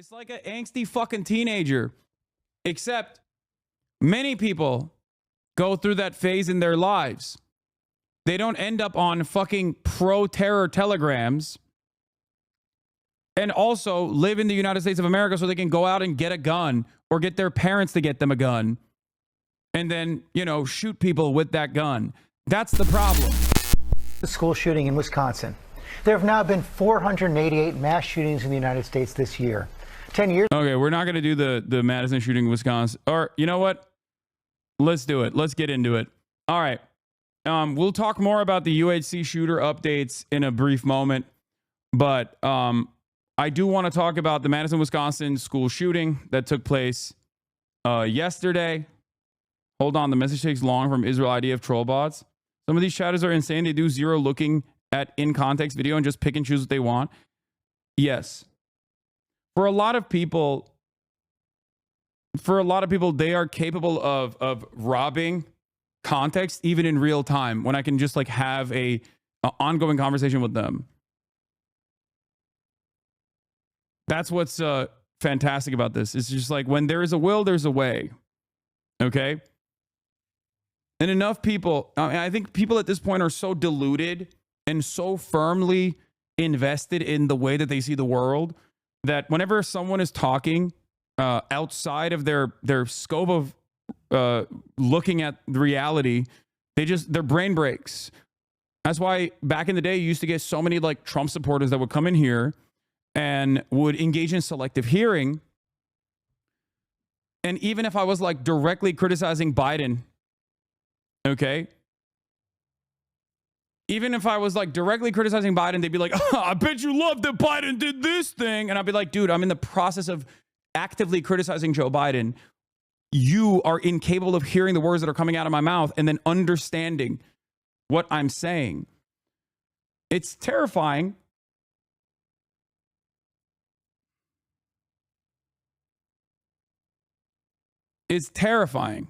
It's like an angsty fucking teenager. Except many people go through that phase in their lives. They don't end up on fucking pro-terror telegrams and also live in the United States of America so they can go out and get a gun or get their parents to get them a gun and then, you know, shoot people with that gun. That's the problem. The school shooting in Wisconsin. There have now been 488 mass shootings in the United States this year. 10 years. Okay, we're not going to do the Madison shooting in Wisconsin. Or, you know what? Let's do it. Let's get into it. All right. We'll talk more about the UHC shooter updates in a brief moment. But I do want to talk about the Madison, Wisconsin school shooting that took place yesterday. Hold on. The message takes long from Israel IDF troll bots. Some of these chatters are insane. They do zero looking at in-context video and just pick and choose what they want. Yes. For a lot of people, they are capable of robbing context even in real time when I can just like have a ongoing conversation with them. That's what's fantastic about this. It's just like when there is a will, there's a way. Okay? And enough people, I think people at this point are so deluded and so firmly invested in the way that they see the world that whenever someone is talking outside of their scope of looking at the reality, their brain breaks. That's why back in the day, you used to get so many like Trump supporters that would come in here and would engage in selective hearing. And even if I was like directly criticizing Biden, okay, even if I was like directly criticizing Biden, they'd be like, oh, I bet you love that Biden did this thing. And I'd be like, dude, I'm in the process of actively criticizing Joe Biden. You are incapable of hearing the words that are coming out of my mouth and then understanding what I'm saying. It's terrifying. It's terrifying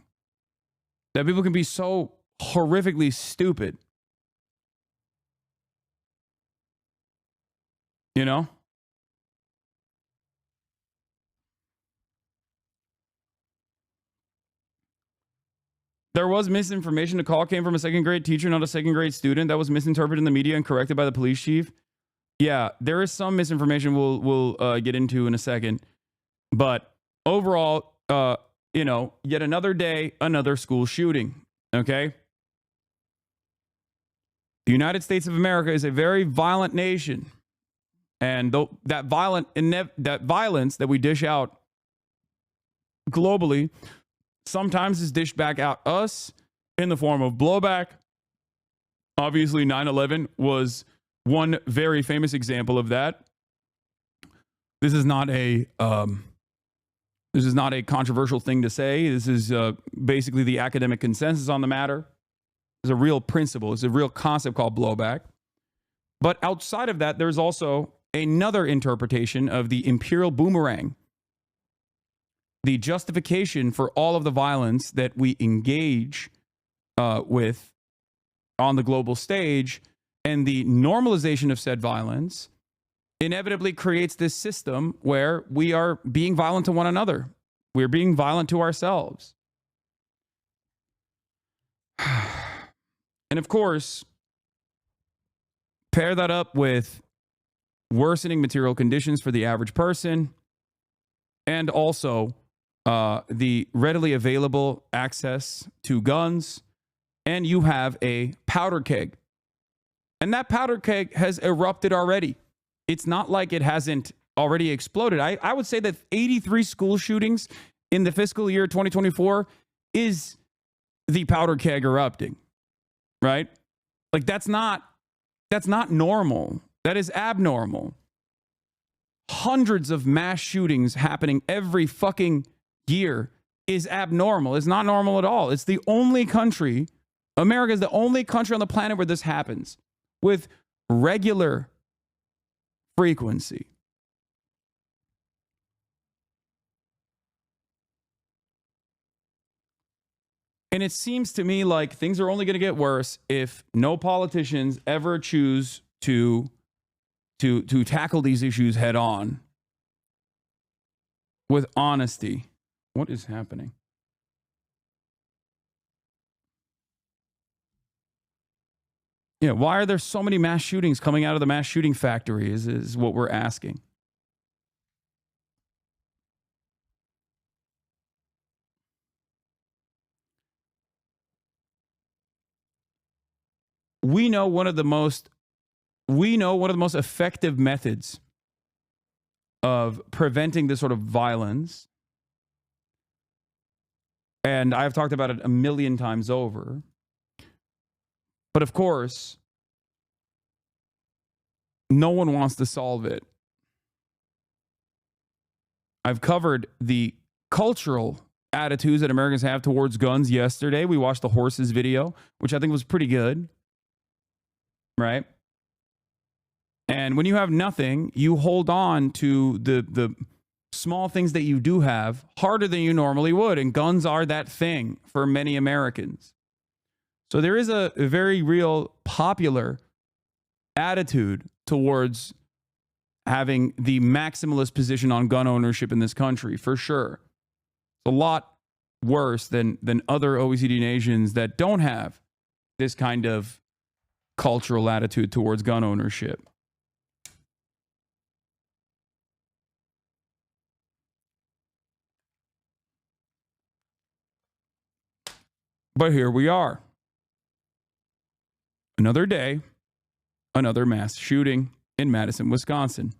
that people can be so horrifically stupid. You know? There was misinformation. The call came from a second grade teacher, not a second grade student. That was misinterpreted in the media and corrected by the police chief. Yeah, there is some misinformation we'll get into in a second. But overall, you know, yet another day, another school shooting. Okay? The United States of America is a very violent nation. And that violence that we dish out globally sometimes is dished back out us in the form of blowback. Obviously, 9/11 was one very famous example of that. This is not a controversial thing to say. This is basically the academic consensus on the matter. It's a real principle. It's a real concept called blowback. But outside of that, there's also another interpretation of the imperial boomerang. The justification for all of the violence that we engage with on the global stage and the normalization of said violence inevitably creates this system where we are being violent to one another. We're being violent to ourselves. And of course, pair that up with worsening material conditions for the average person and also the readily available access to guns, and you have a powder keg. And that powder keg has erupted already. It's not like it hasn't already exploded. I would say that 83 school shootings in the fiscal year 2024 is the powder keg erupting, right? Like that's not normal. That is abnormal. Hundreds of mass shootings happening every fucking year is abnormal. It's not normal at all. It's the only country, America is the only country on the planet where this happens with regular frequency. And it seems to me like things are only going to get worse if no politicians ever choose to tackle these issues head on. with honesty. What is happening? Yeah, why are there so many mass shootings coming out of the mass shooting factory is what we're asking. We know one of the most effective methods of preventing this sort of violence, and I've talked about it a million times over. But of course, no one wants to solve it. I've covered the cultural attitudes that Americans have towards guns yesterday. We watched the horses video, which I think was pretty good. Right? And when you have nothing, you hold on to the small things that you do have harder than you normally would. And guns are that thing for many Americans. So there is a very real popular attitude towards having the maximalist position on gun ownership in this country, for sure. It's a lot worse than other OECD nations that don't have this kind of cultural attitude towards gun ownership. But here we are. Another day, another mass shooting in Madison, Wisconsin.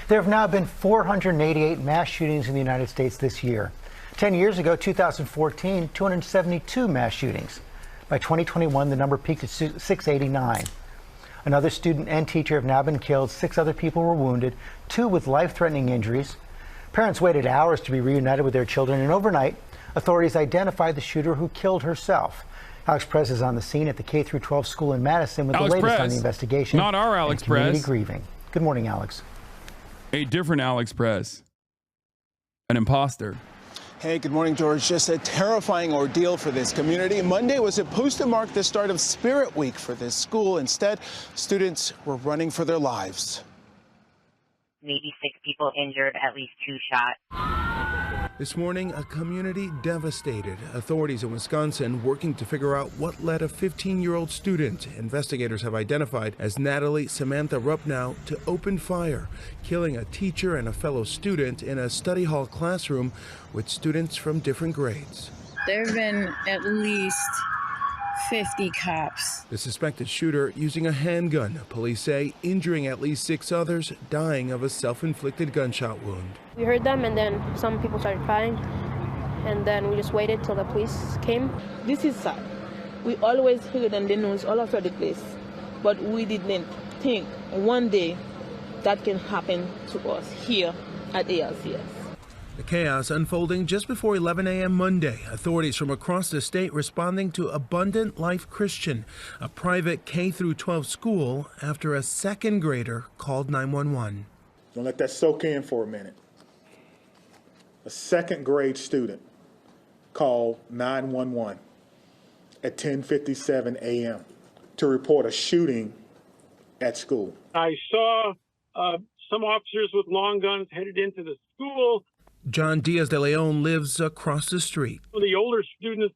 There have now been 488 mass shootings in the United States this year. 10 years ago, 2014, 272 mass shootings. By 2021, the number peaked at 689. Another student and teacher have now been killed. 6 other people were wounded, 2 with life-threatening injuries. Parents waited hours to be reunited with their children, and overnight, authorities identified the shooter who killed herself. Alex Perez is on the scene at the K-12 school in Madison with the latest on the investigation. Not our Alex and community Perez. Grieving. Good morning, Alex. A different Alex Perez. An imposter. Hey, good morning, George. Just a terrifying ordeal for this community. Monday was supposed to mark the start of Spirit Week for this school. Instead, students were running for their lives. Maybe 6 people injured, at least 2 shot. This morning, a community devastated. Authorities in Wisconsin working to figure out what led a 15-year-old student investigators have identified as Natalie Samantha Rupnow to open fire, killing a teacher and a fellow student in a study hall classroom with students from different grades. There have been at least 50 cops. The suspected shooter using a handgun, police say, injuring at least 6 others, dying of a self-inflicted gunshot wound. We heard them, and then some people started crying, and then we just waited till the police came. This is sad. We always heard on the news all over the place, but we didn't think one day that can happen to us here at ALCS. The chaos unfolding just before 11 a.m. Monday. Authorities from across the state responding to Abundant Life Christian, a private K-12 school, after a second grader called 911. Don't let that soak in for a minute. A second grade student called 911 at 10:57 a.m. to report a shooting at school. I saw some officers with long guns headed into the school. John Diaz de Leon lives across the street. The older students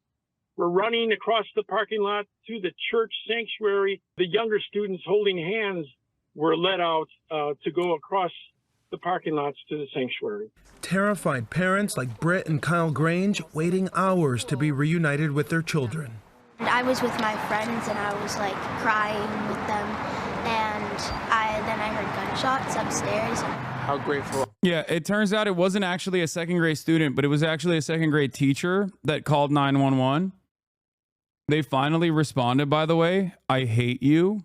were running across the parking lot to the church sanctuary. The younger students holding hands were led out to go across the parking lots to the sanctuary. Terrified parents like Brett and Kyle Grange waiting hours to be reunited with their children. I was with my friends and I was like crying with them, and then I heard gunshots upstairs. How grateful. Yeah, it turns out it wasn't actually a second grade student, but it was actually a second grade teacher that called 911. They finally responded, by the way. I hate you.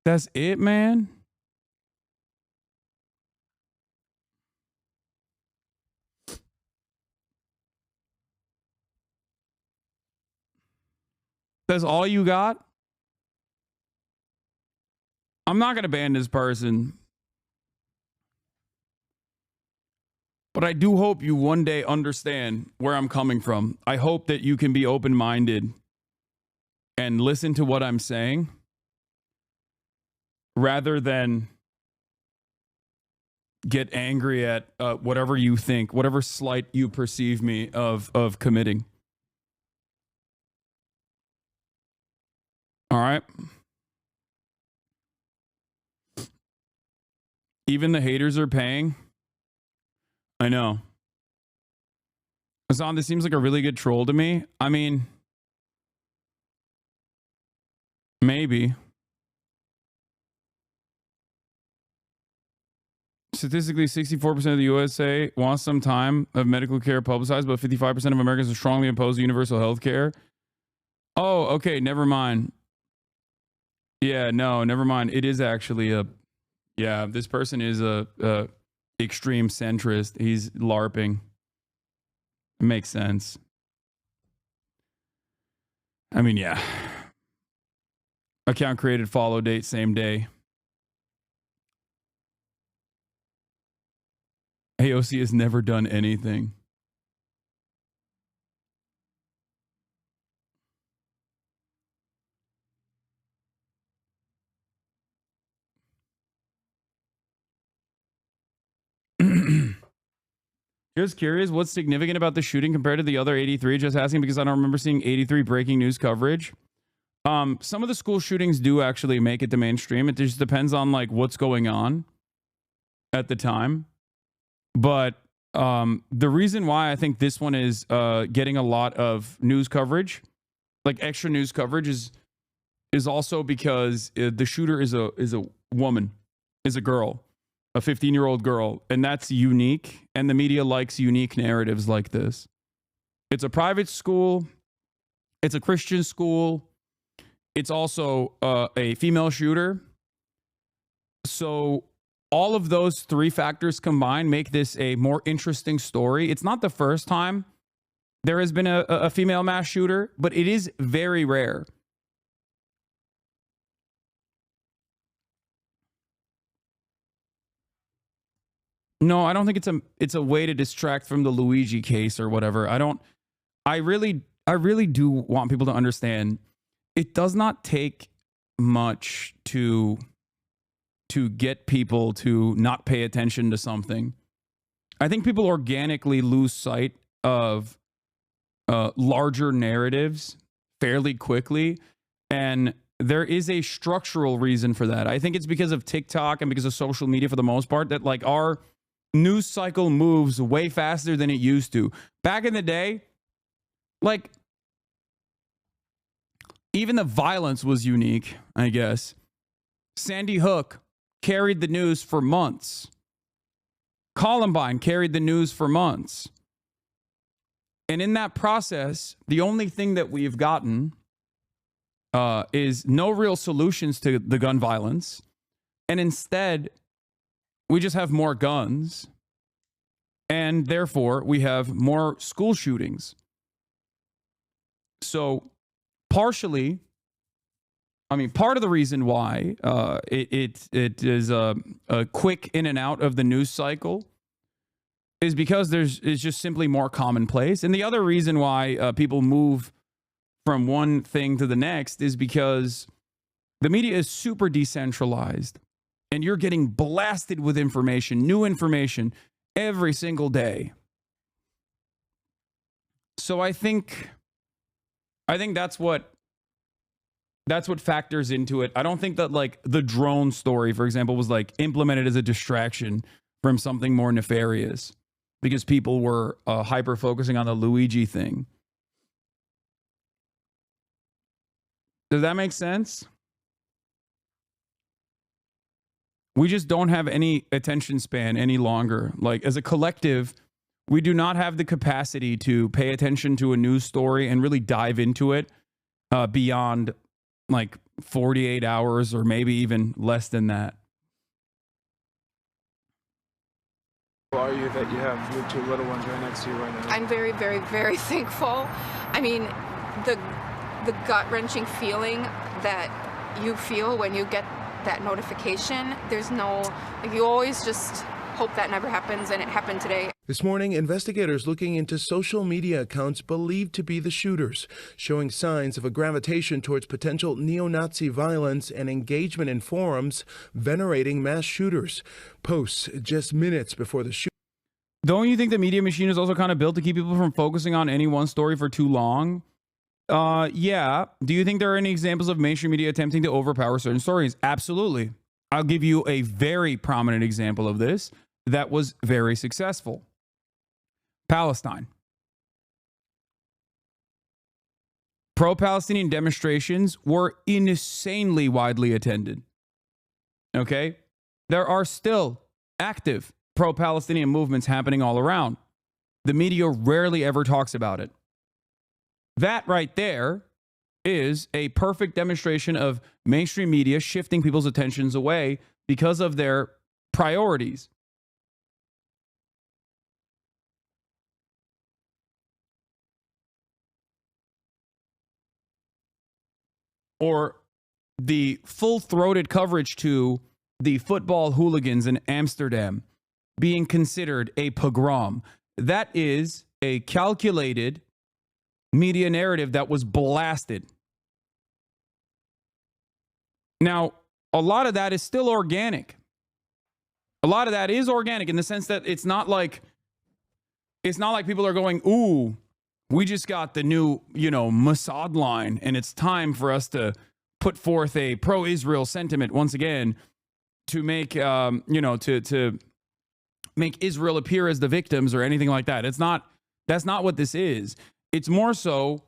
That's it, man. That's all you got? I'm not going to ban this person. But I do hope you one day understand where I'm coming from. I hope that you can be open-minded and listen to what I'm saying rather than get angry at whatever you think, whatever slight you perceive me of committing. All right. Even the haters are paying. I know. Hasan, this seems like a really good troll to me. I mean, maybe. Statistically, 64% of the USA wants some time of medical care publicized, but 55% of Americans are strongly opposed to universal health care. Oh, okay. Never mind. Yeah, no, never mind. It is actually a... Yeah, this person is a extreme centrist. He's LARPing. It makes sense. I mean, yeah. Account created, follow date, same day. AOC has never done anything. Just curious, what's significant about the shooting compared to the other 83? Just asking because I don't remember seeing 83 breaking news coverage. Some of the school shootings do actually make it to mainstream. It just depends on like what's going on at the time. But the reason why I think this one is getting a lot of news coverage, like extra news coverage, is also because the shooter is a woman, is a girl. A 15-year-old girl, and that's unique, and the media likes unique narratives like this. It's a private school, it's a Christian school, it's also a female shooter. So all of those three factors combined make this a more interesting story. It's not the first time there has been a female mass shooter, but it is very rare. No, I don't think it's a way to distract from the Luigi case or whatever. I really do want people to understand it does not take much to get people to not pay attention to something. I think people organically lose sight of larger narratives fairly quickly, and there is a structural reason for that. I think it's because of TikTok and because of social media for the most part that like our news cycle moves way faster than it used to. Back in the day, like, even the violence was unique, I guess. Sandy Hook carried the news for months. Columbine carried the news for months. And in that process, the only thing that we've gotten is no real solutions to the gun violence. And instead, we just have more guns, and therefore we have more school shootings. So partially, I mean, part of the reason why it is a quick in and out of the news cycle is because it's just simply more commonplace. And the other reason why people move from one thing to the next is because the media is super decentralized. And you're getting blasted with information, new information, every single day. So I think that's what factors into it. I don't think that like the drone story, for example, was like implemented as a distraction from something more nefarious because people were hyper focusing on the Luigi thing. Does that make sense? We just don't have any attention span any longer. Like as a collective, we do not have the capacity to pay attention to a news story and really dive into it beyond like 48 hours or maybe even less than that. How are you that you have your two little ones right next to you right now? I'm very, very, very thankful. I mean, the gut-wrenching feeling that you feel when you get that notification, there's no, like, you always just hope that never happens, and it happened today. This morning, investigators looking into social media accounts believed to be the shooters, showing signs of a gravitation towards potential neo-Nazi violence and engagement in forums venerating mass shooters. Posts just minutes before the shooting. Don't you think the media machine is also kind of built to keep people from focusing on any one story for too long? Yeah. Do you think there are any examples of mainstream media attempting to overpower certain stories? Absolutely. I'll give you a very prominent example of this that was very successful. Palestine. Pro-Palestinian demonstrations were insanely widely attended. Okay? There are still active pro-Palestinian movements happening all around. The media rarely ever talks about it. That right there is a perfect demonstration of mainstream media shifting people's attentions away because of their priorities. Or the full-throated coverage to the football hooligans in Amsterdam being considered a pogrom. That is a calculated media narrative that was blasted. Now, a lot of that is still organic. A lot of that is organic in the sense that it's not like people are going, ooh, we just got the new, Mossad line, and it's time for us to put forth a pro-Israel sentiment once again to make, to make Israel appear as the victims or anything like that. That's not what this is. It's more so,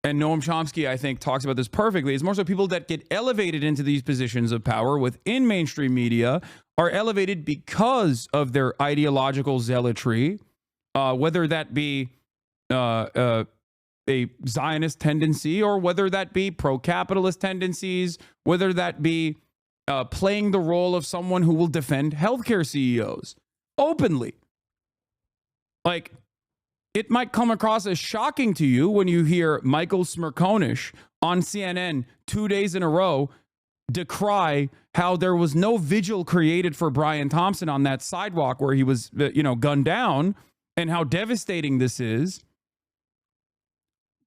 and Noam Chomsky, I think, talks about this perfectly, it's more so people that get elevated into these positions of power within mainstream media are elevated because of their ideological zealotry, whether that be a Zionist tendency or whether that be pro-capitalist tendencies, whether that be playing the role of someone who will defend healthcare CEOs openly. Like, it might come across as shocking to you when you hear Michael Smerconish on CNN 2 days in a row decry how there was no vigil created for Brian Thompson on that sidewalk where he was, gunned down, and how devastating this is.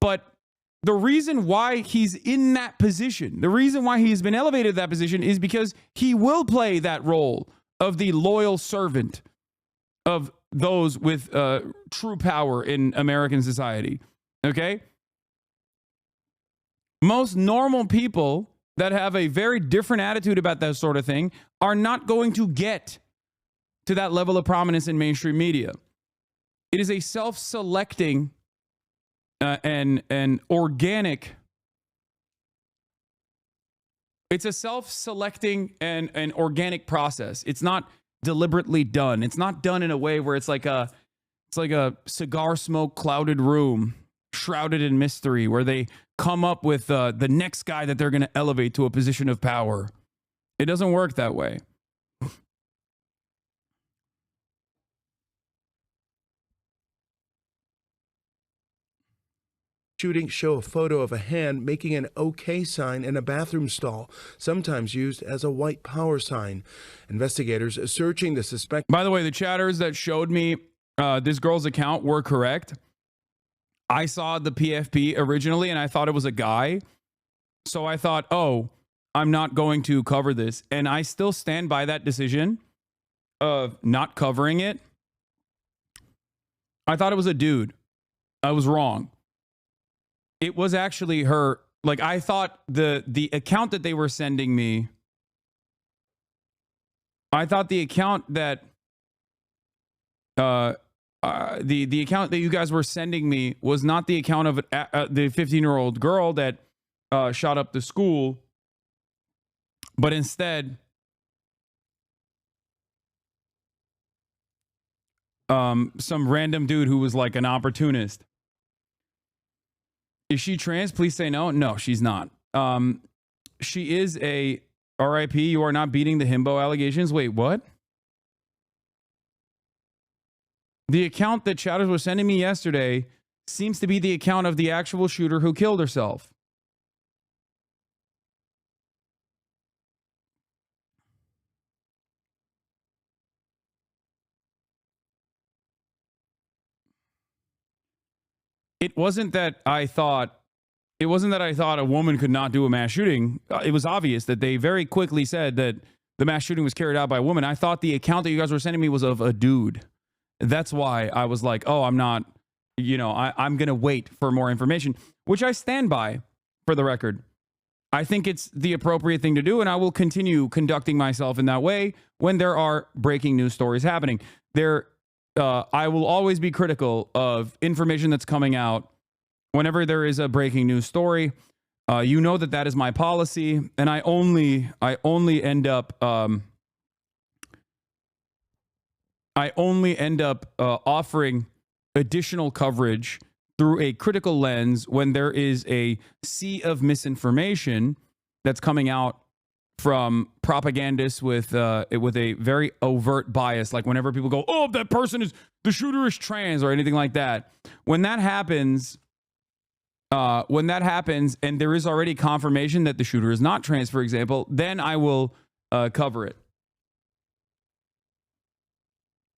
But the reason why he's in that position, the reason why he's been elevated to that position is because he will play that role of the loyal servant of those with true power in American society. Okay? Most normal people that have a very different attitude about that sort of thing are not going to get to that level of prominence in mainstream media. It is a self-selecting and organic. It's a self-selecting and organic process. It's not deliberately done. It's not done in a way where it's like a cigar smoke clouded room shrouded in mystery where they come up with the next guy that they're going to elevate to a position of power. It doesn't work that way. Shootings show a photo of a hand making an OK sign in a bathroom stall, sometimes used as a white power sign. Investigators are searching the suspect. By the way, the chatters that showed me this girl's account were correct. I saw the PFP originally and I thought it was a guy. So I thought, oh, I'm not going to cover this. And I still stand by that decision of not covering it. I thought it was a dude. I was wrong. It was actually her. Like, I thought the account that they were sending me, I thought the account that the account that you guys were sending me was not the account of the 15-year-old girl that shot up the school, but instead some random dude who was like an opportunist. Is she trans? Please say no. No, she's not. She is a RIP. You are not beating the himbo allegations. Wait, what? The account that chatters was sending me yesterday seems to be the account of the actual shooter who killed herself. it wasn't that I thought a woman could not do a mass shooting. It was obvious that they very quickly said that the mass shooting was carried out by a woman. I thought the account that you guys were sending me was of a dude. That's why I was like, oh, I'm not, I'm going to wait for more information, which I stand by, for the record. I think it's the appropriate thing to do, and I will continue conducting myself in that way when there are breaking news stories happening. I will always be critical of information that's coming out whenever there is a breaking news story. You know that is my policy, and I only end up offering additional coverage through a critical lens when there is a sea of misinformation that's coming out from propagandists with a very overt bias. Like whenever people go, oh, the shooter is trans or anything like that. When that happens, and there is already confirmation that the shooter is not trans, for example, then I will cover it.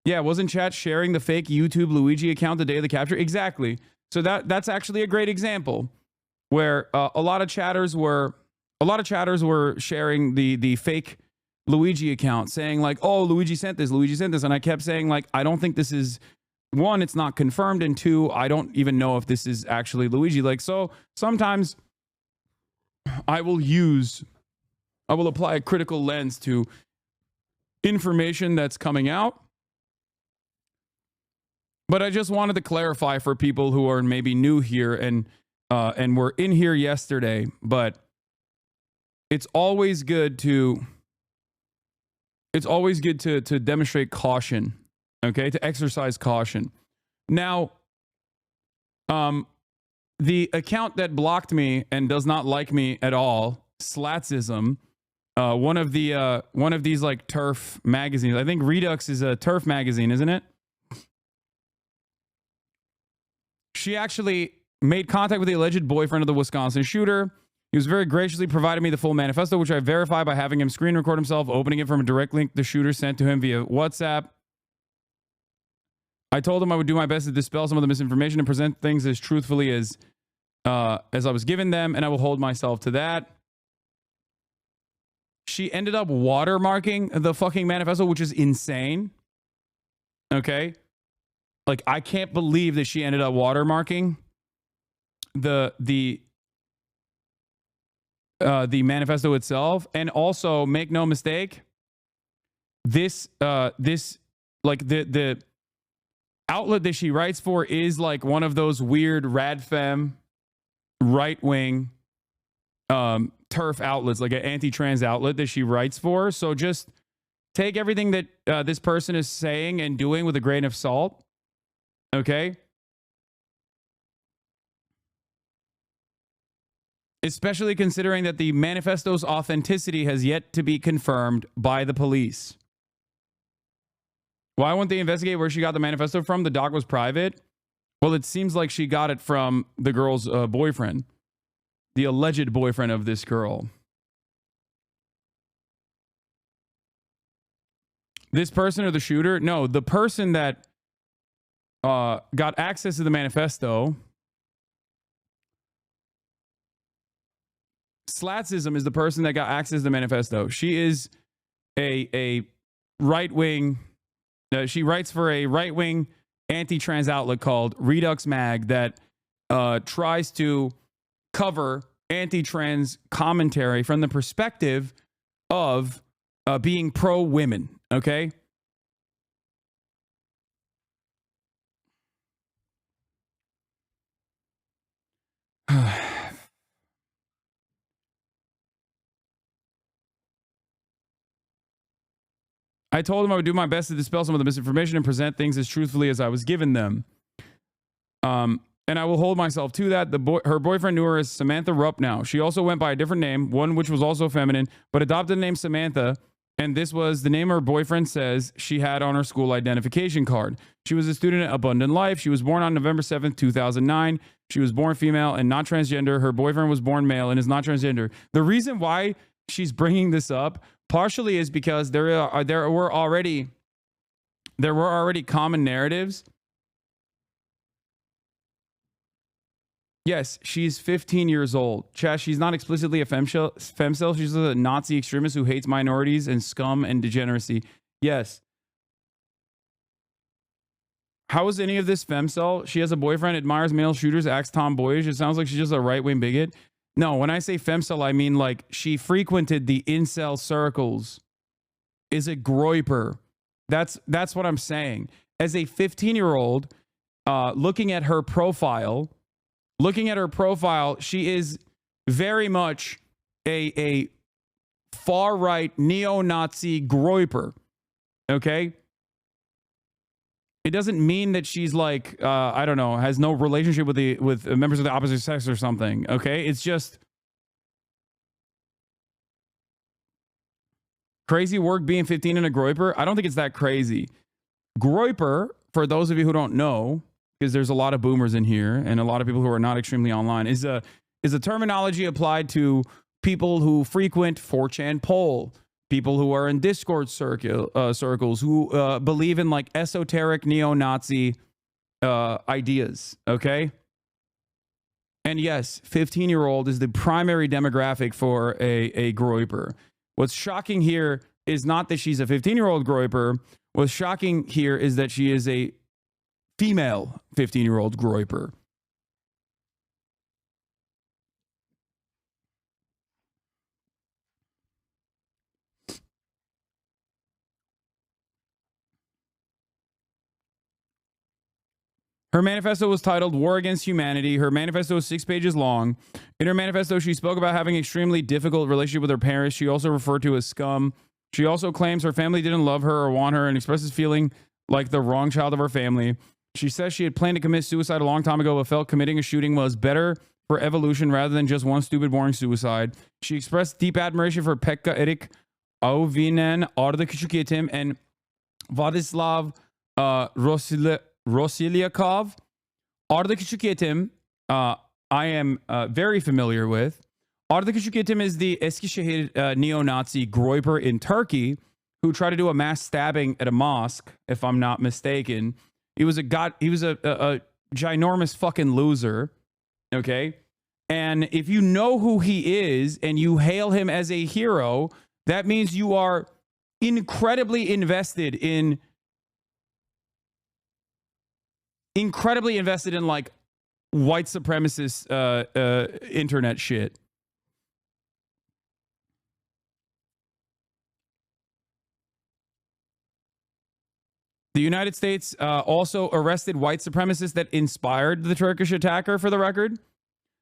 Yeah, wasn't chat sharing the fake YouTube Luigi account the day of the capture? Exactly. So that's actually a great example where a lot of chatters were sharing the fake Luigi account, saying like, oh, Luigi sent this, and I kept saying like, I don't think this is, one, it's not confirmed, and two, I don't even know if this is actually Luigi. Like, so sometimes I will apply a critical lens to information that's coming out. But I just wanted to clarify for people who are maybe new here and were in here yesterday, but it's always good to demonstrate caution, okay? To exercise caution. Now, the account that blocked me and does not like me at all, Slatsism, one of these like TERF magazines. I think Redux is a TERF magazine, isn't it? She actually made contact with the alleged boyfriend of the Wisconsin shooter. He was very graciously provided me the full manifesto, which I verified by having him screen record himself, opening it from a direct link the shooter sent to him via WhatsApp. I told him I would do my best to dispel some of the misinformation and present things as truthfully as I was given them, and I will hold myself to that. She ended up watermarking the fucking manifesto, which is insane. Okay? Like, I can't believe that she ended up watermarking the manifesto itself. And also, make no mistake, this like the outlet that she writes for is like one of those weird radfem right-wing TERF outlets, like an anti-trans outlet that she writes for. So just take everything that this person is saying and doing with a grain of salt. Okay? Especially considering that the manifesto's authenticity has yet to be confirmed by the police. Why won't they investigate where she got the manifesto from? The doc was private. Well, it seems like she got it from the girl's boyfriend, the alleged boyfriend of this girl. This person or the shooter? No, the person that got access to the manifesto. Slatsism is the person that got access to the manifesto. She is a right-wing. She writes for a right-wing anti-trans outlet called Redux Mag that tries to cover anti-trans commentary from the perspective of being pro-women. Okay. I told him I would do my best to dispel some of the misinformation and present things as truthfully as I was given them. And I will hold myself to that. Her boyfriend knew her as Samantha Rupp now. She also went by a different name, one which was also feminine, but adopted the name Samantha. And this was the name her boyfriend says she had on her school identification card. She was a student at Abundant Life. She was born on November 7th, 2009. She was born female and not transgender. Her boyfriend was born male and is not transgender. The reason why she's bringing this up partially is because there were already common narratives Yes, she's 15 years old. Chaz, she's not explicitly a femcel. She's a Nazi extremist who hates minorities and scum and degeneracy. Yes. How is any of this femcel? She has a boyfriend, admires male shooters, acts tomboyish. It sounds like she's just a right-wing bigot. No, when I say femcel, I mean like she frequented the incel circles. Is a groiper. That's what I'm saying. As a 15-year-old, looking at her profile, she is very much a far-right neo-Nazi groiper. Okay? It doesn't mean that she's like, I don't know, has no relationship with members of the opposite sex or something. Okay? It's just crazy work being 15 and a groiper. I don't think it's that crazy. Groiper, for those of you who don't know, because there's a lot of boomers in here and a lot of people who are not extremely online, is a terminology applied to people who frequent 4chan poll, people who are in Discord circles, who believe in like esoteric neo-Nazi ideas, okay? And yes, 15-year-old is the primary demographic for a groiper. What's shocking here is not that she's a 15-year-old groiper. What's shocking here is that she is a female 15-year-old groiper. Her manifesto was titled War Against Humanity. Her manifesto is 6 pages long. In her manifesto, she spoke about having an extremely difficult relationship with her parents. She also referred to as scum. She also claims her family didn't love her or want her and expresses feeling like the wrong child of her family. She says she had planned to commit suicide a long time ago, but felt committing a shooting was better for evolution rather than just one stupid, boring suicide. She expressed deep admiration for Pekka Erik Auvinen, Arda Küçükyetim, and Vladislav Rosiliakov. Arda Küçükyetim, I am very familiar with. Arda Küçükyetim is the Eskişehir neo-Nazi groiper in Turkey who tried to do a mass stabbing at a mosque, if I'm not mistaken. He was a ginormous fucking loser, okay? And if you know who he is and you hail him as a hero, that means you are incredibly invested in like white supremacist internet shit. The United States also arrested white supremacists that inspired the Turkish attacker, for the record.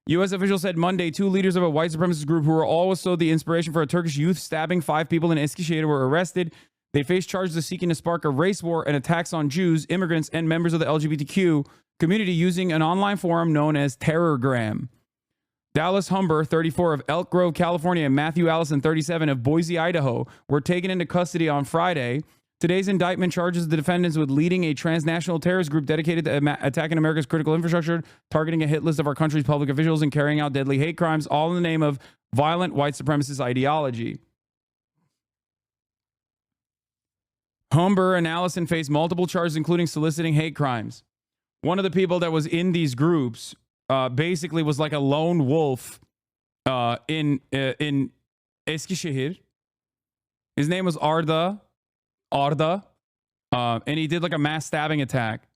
U.S. officials said Monday 2 leaders of a white supremacist group who were also the inspiration for a Turkish youth stabbing 5 people in Eskişehir were arrested. They face charges of seeking to spark a race war and attacks on Jews, immigrants, and members of the LGBTQ community using an online forum known as Terrorgram. Dallas Humber, 34, of Elk Grove, California, and Matthew Allison, 37, of Boise, Idaho, were taken into custody on Friday. Today's indictment charges the defendants with leading a transnational terrorist group dedicated to attacking America's critical infrastructure, targeting a hit list of our country's public officials, and carrying out deadly hate crimes, all in the name of violent white supremacist ideology. Humber and Allison faced multiple charges, including soliciting hate crimes. One of the people that was in these groups basically was like a lone wolf in Eskişehir. His name was Arda, and he did like a mass stabbing attack.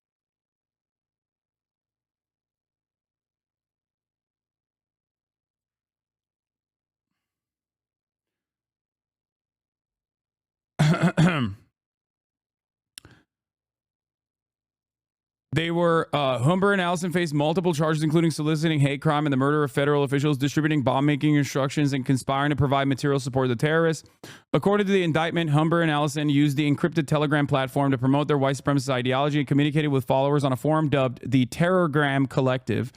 They were, Humber and Allison faced multiple charges, including soliciting hate crime and the murder of federal officials, distributing bomb-making instructions, and conspiring to provide material support to the terrorists. According to the indictment, Humber and Allison used the encrypted Telegram platform to promote their white supremacist ideology and communicated with followers on a forum dubbed the Terrorgram Collective.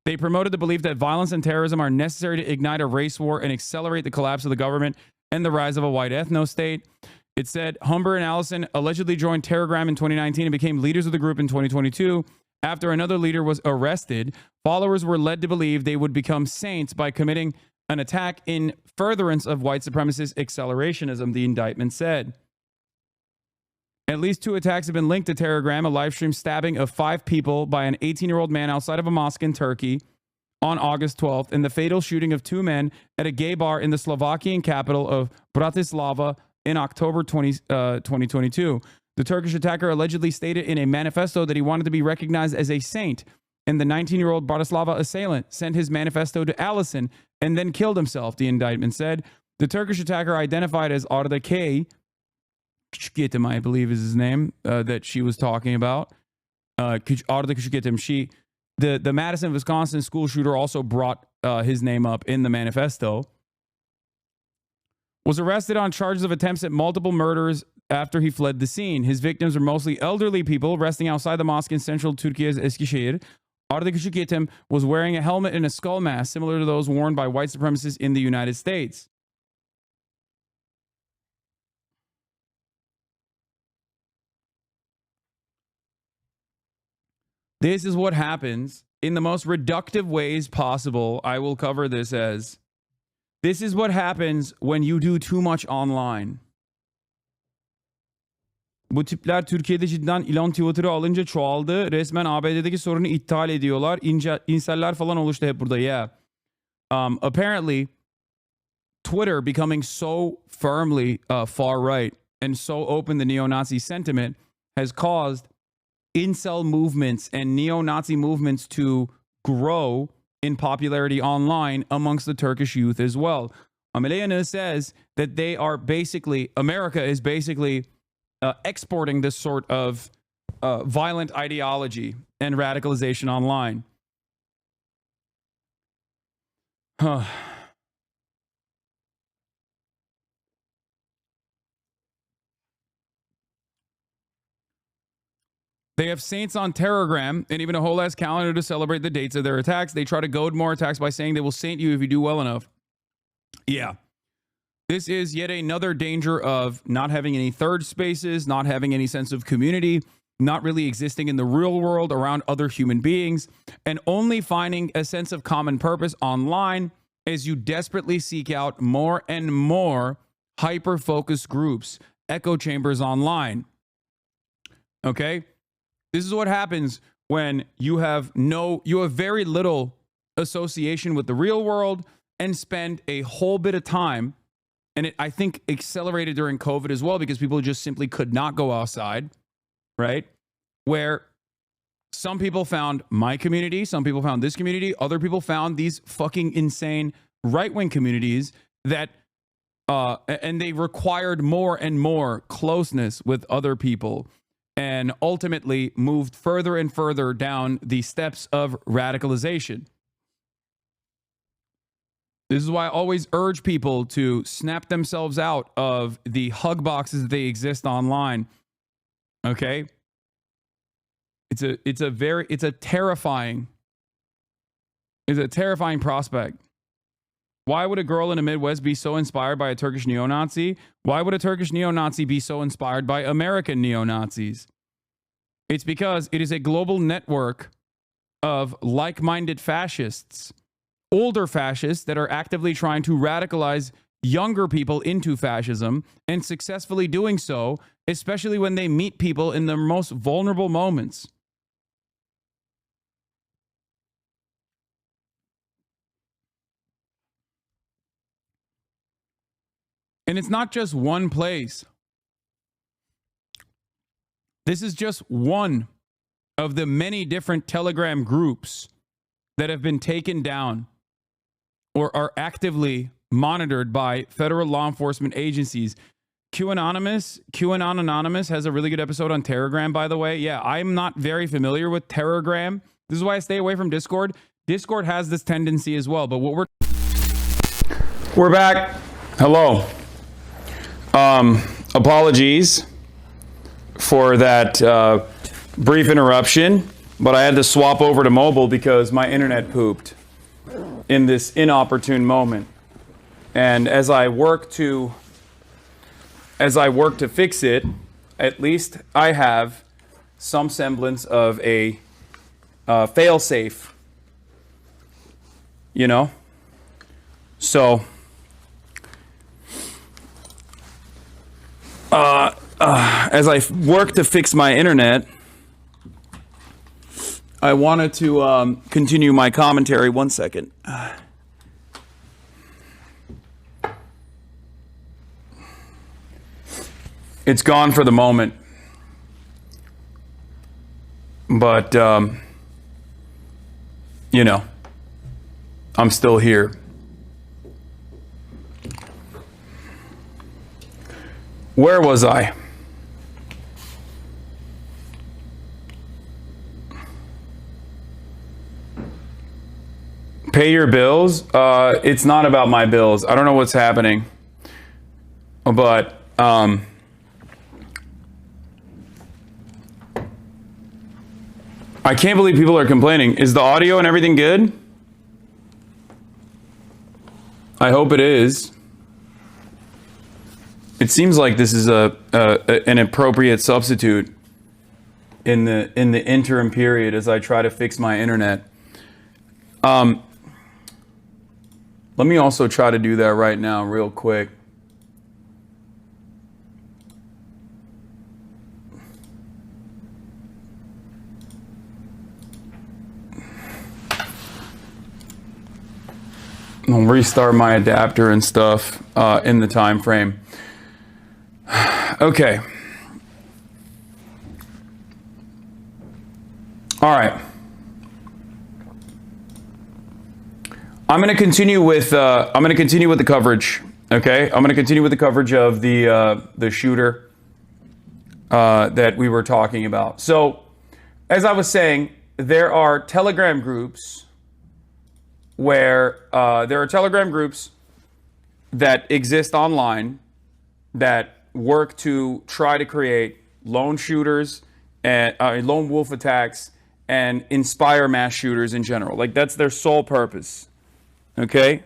They promoted the belief that violence and terrorism are necessary to ignite a race war and accelerate the collapse of the government and the rise of a white ethno-state. It said Humber and Allison allegedly joined Terrorgram in 2019 and became leaders of the group in 2022. After another leader was arrested, followers were led to believe they would become saints by committing an attack in furtherance of white supremacist accelerationism, the indictment said. At least 2 attacks have been linked to Terrorgram, a live stream stabbing of 5 people by an 18-year-old man outside of a mosque in Turkey. on August 12th in the fatal shooting of 2 men at a gay bar in the Slovakian capital of Bratislava in October 2022. The Turkish attacker allegedly stated in a manifesto that he wanted to be recognized as a saint, and the 19-year-old Bratislava assailant sent his manifesto to Allison and then killed himself, the indictment said. The Turkish attacker, identified as Arda K, I believe is his name, that she was talking about. Arda Küçükyetim. The Madison, Wisconsin school shooter also brought his name up in the manifesto. Was arrested on charges of attempts at multiple murders after he fled the scene. His victims are mostly elderly people resting outside the mosque in central Turkey's Eskişehir. Arda Küçükyetim was wearing a helmet and a skull mask similar to those worn by white supremacists in the United States. This is what happens in the most reductive ways possible. I will cover this as, this is what happens when you do too much online. Bu tipler Türkiye'de cidden Elon Twitter'ı alınca çoğaldı. Resmen ABD'deki sorunu iptal ediyorlar. İnseller falan oluştu hep burada. Yeah. Apparently, Twitter becoming so firmly far right and so open to neo-Nazi sentiment has caused incel movements and neo-Nazi movements to grow in popularity online amongst the Turkish youth as well. Ameliyana says that they are basically, America is basically exporting this sort of violent ideology and radicalization online. They have saints on Telegram and even a whole ass calendar to celebrate the dates of their attacks. They try to goad more attacks by saying they will saint you if you do well enough. Yeah. This is yet another danger of not having any third spaces, not having any sense of community, not really existing in the real world around other human beings, and only finding a sense of common purpose online as you desperately seek out more and more hyper-focused groups, echo chambers online. Okay? This is what happens when you have very little association with the real world and spend a whole bit of time. And it, I think, accelerated during COVID as well because people just simply could not go outside, right? Where some people found my community, some people found this community, other people found these fucking insane right-wing communities that, and they required more and more closeness with other people and ultimately moved further and further down the steps of radicalization. This is why I always urge people to snap themselves out of the hug boxes that they exist online. Okay? It's a terrifying prospect. Why would a girl in the Midwest be so inspired by a Turkish neo-Nazi? Why would a Turkish neo-Nazi be so inspired by American neo-Nazis? It's because it is a global network of like-minded fascists, older fascists that are actively trying to radicalize younger people into fascism and successfully doing so, especially when they meet people in their most vulnerable moments. And it's not just one place. This is just one of the many different Telegram groups that have been taken down or are actively monitored by federal law enforcement agencies. QAnon Anonymous has a really good episode on Telegram, by the way. Yeah, I'm not very familiar with Telegram. This is why I stay away from Discord. Discord has this tendency as well, but what we're back. Hello. Apologies for that brief interruption, but I had to swap over to mobile because my internet pooped in this inopportune moment. And as I work to fix it, at least I have some semblance of a fail-safe, you know? So as I work to fix my internet, I wanted to continue my commentary. 1 second. It's gone for the moment. But, you know, I'm still here. Where was I? Pay your bills? It's not about my bills. I don't know what's happening. But, I can't believe people are complaining. Is the audio and everything good? I hope it is. It seems like this is an appropriate substitute in the interim period as I try to fix my internet. Let me also try to do that right now real quick. I'll restart my adapter and stuff in the time frame. Okay. All right. I'm going to continue with the coverage. Okay, I'm going to continue with the coverage of the shooter that we were talking about. So, as I was saying, there are Telegram groups where that exist online that work to try to create lone shooters and lone wolf attacks and inspire mass shooters in general. Like, that's their sole purpose. Okay?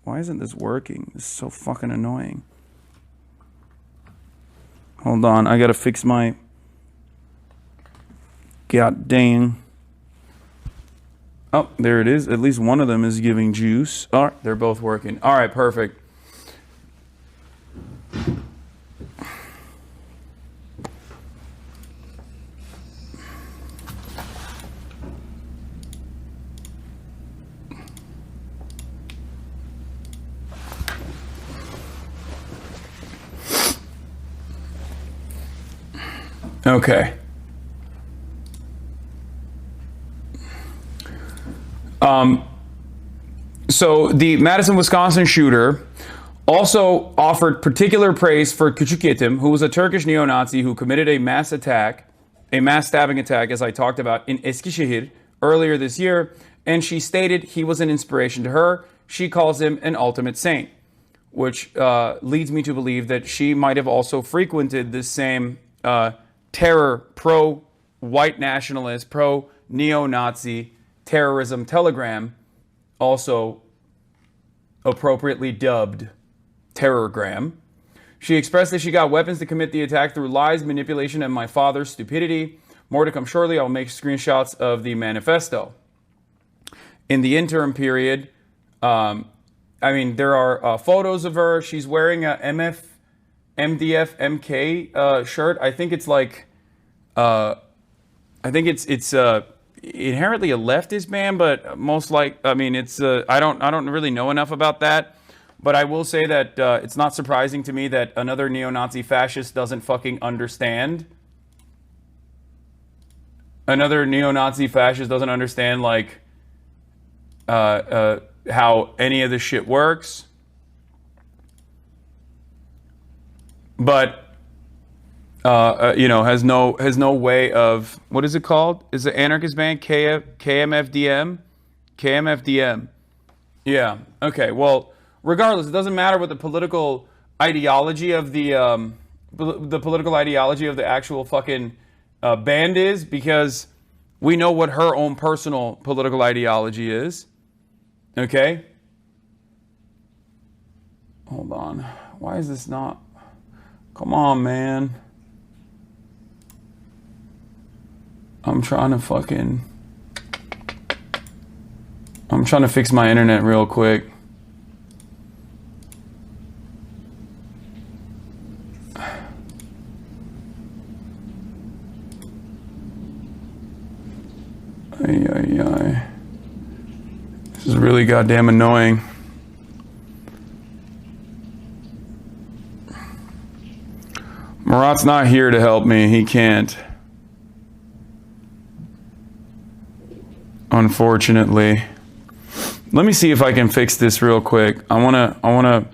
Why isn't this working? This is so fucking annoying. Hold on, I gotta fix my... God dang. Oh, there it is. At least one of them is giving juice. All right, they're both working. All right, perfect. Okay. So the Madison, Wisconsin shooter also offered particular praise for Küçükyetim, who was a Turkish neo-Nazi who committed a mass stabbing attack, as I talked about, in Eskişehir earlier this year. And she stated he was an inspiration to her. She calls him an ultimate saint, which leads me to believe that she might have also frequented this same terror, pro-white nationalist, pro-neo-Nazi terrorism telegram, also appropriately dubbed Terrorgram. She expressed that she got weapons to commit the attack through lies, manipulation, and my father's stupidity. More to come shortly. I'll make screenshots of the manifesto. In the interim period, there are photos of her. She's wearing a MDF MK shirt. I think it's like, it's inherently a leftist band, but most like, it's I don't really know enough about that. But I will say that it's not surprising to me that another neo-Nazi fascist doesn't fucking understand. Another neo-Nazi fascist doesn't understand, like, how any of this shit works. But, has no way of, what is it called? Is the anarchist band KMFDM? KMFDM. Yeah. Okay. Well, regardless, it doesn't matter what the political ideology of the political ideology of the actual fucking band is, because we know what her own personal political ideology is. Okay? Hold on. Why is this not? Come on, man. I'm trying to fix my internet real quick. Ay, ay, ay. This is really goddamn annoying. Murat's not here to help me. He can't. Unfortunately. Let me see if I can fix this real quick. I wanna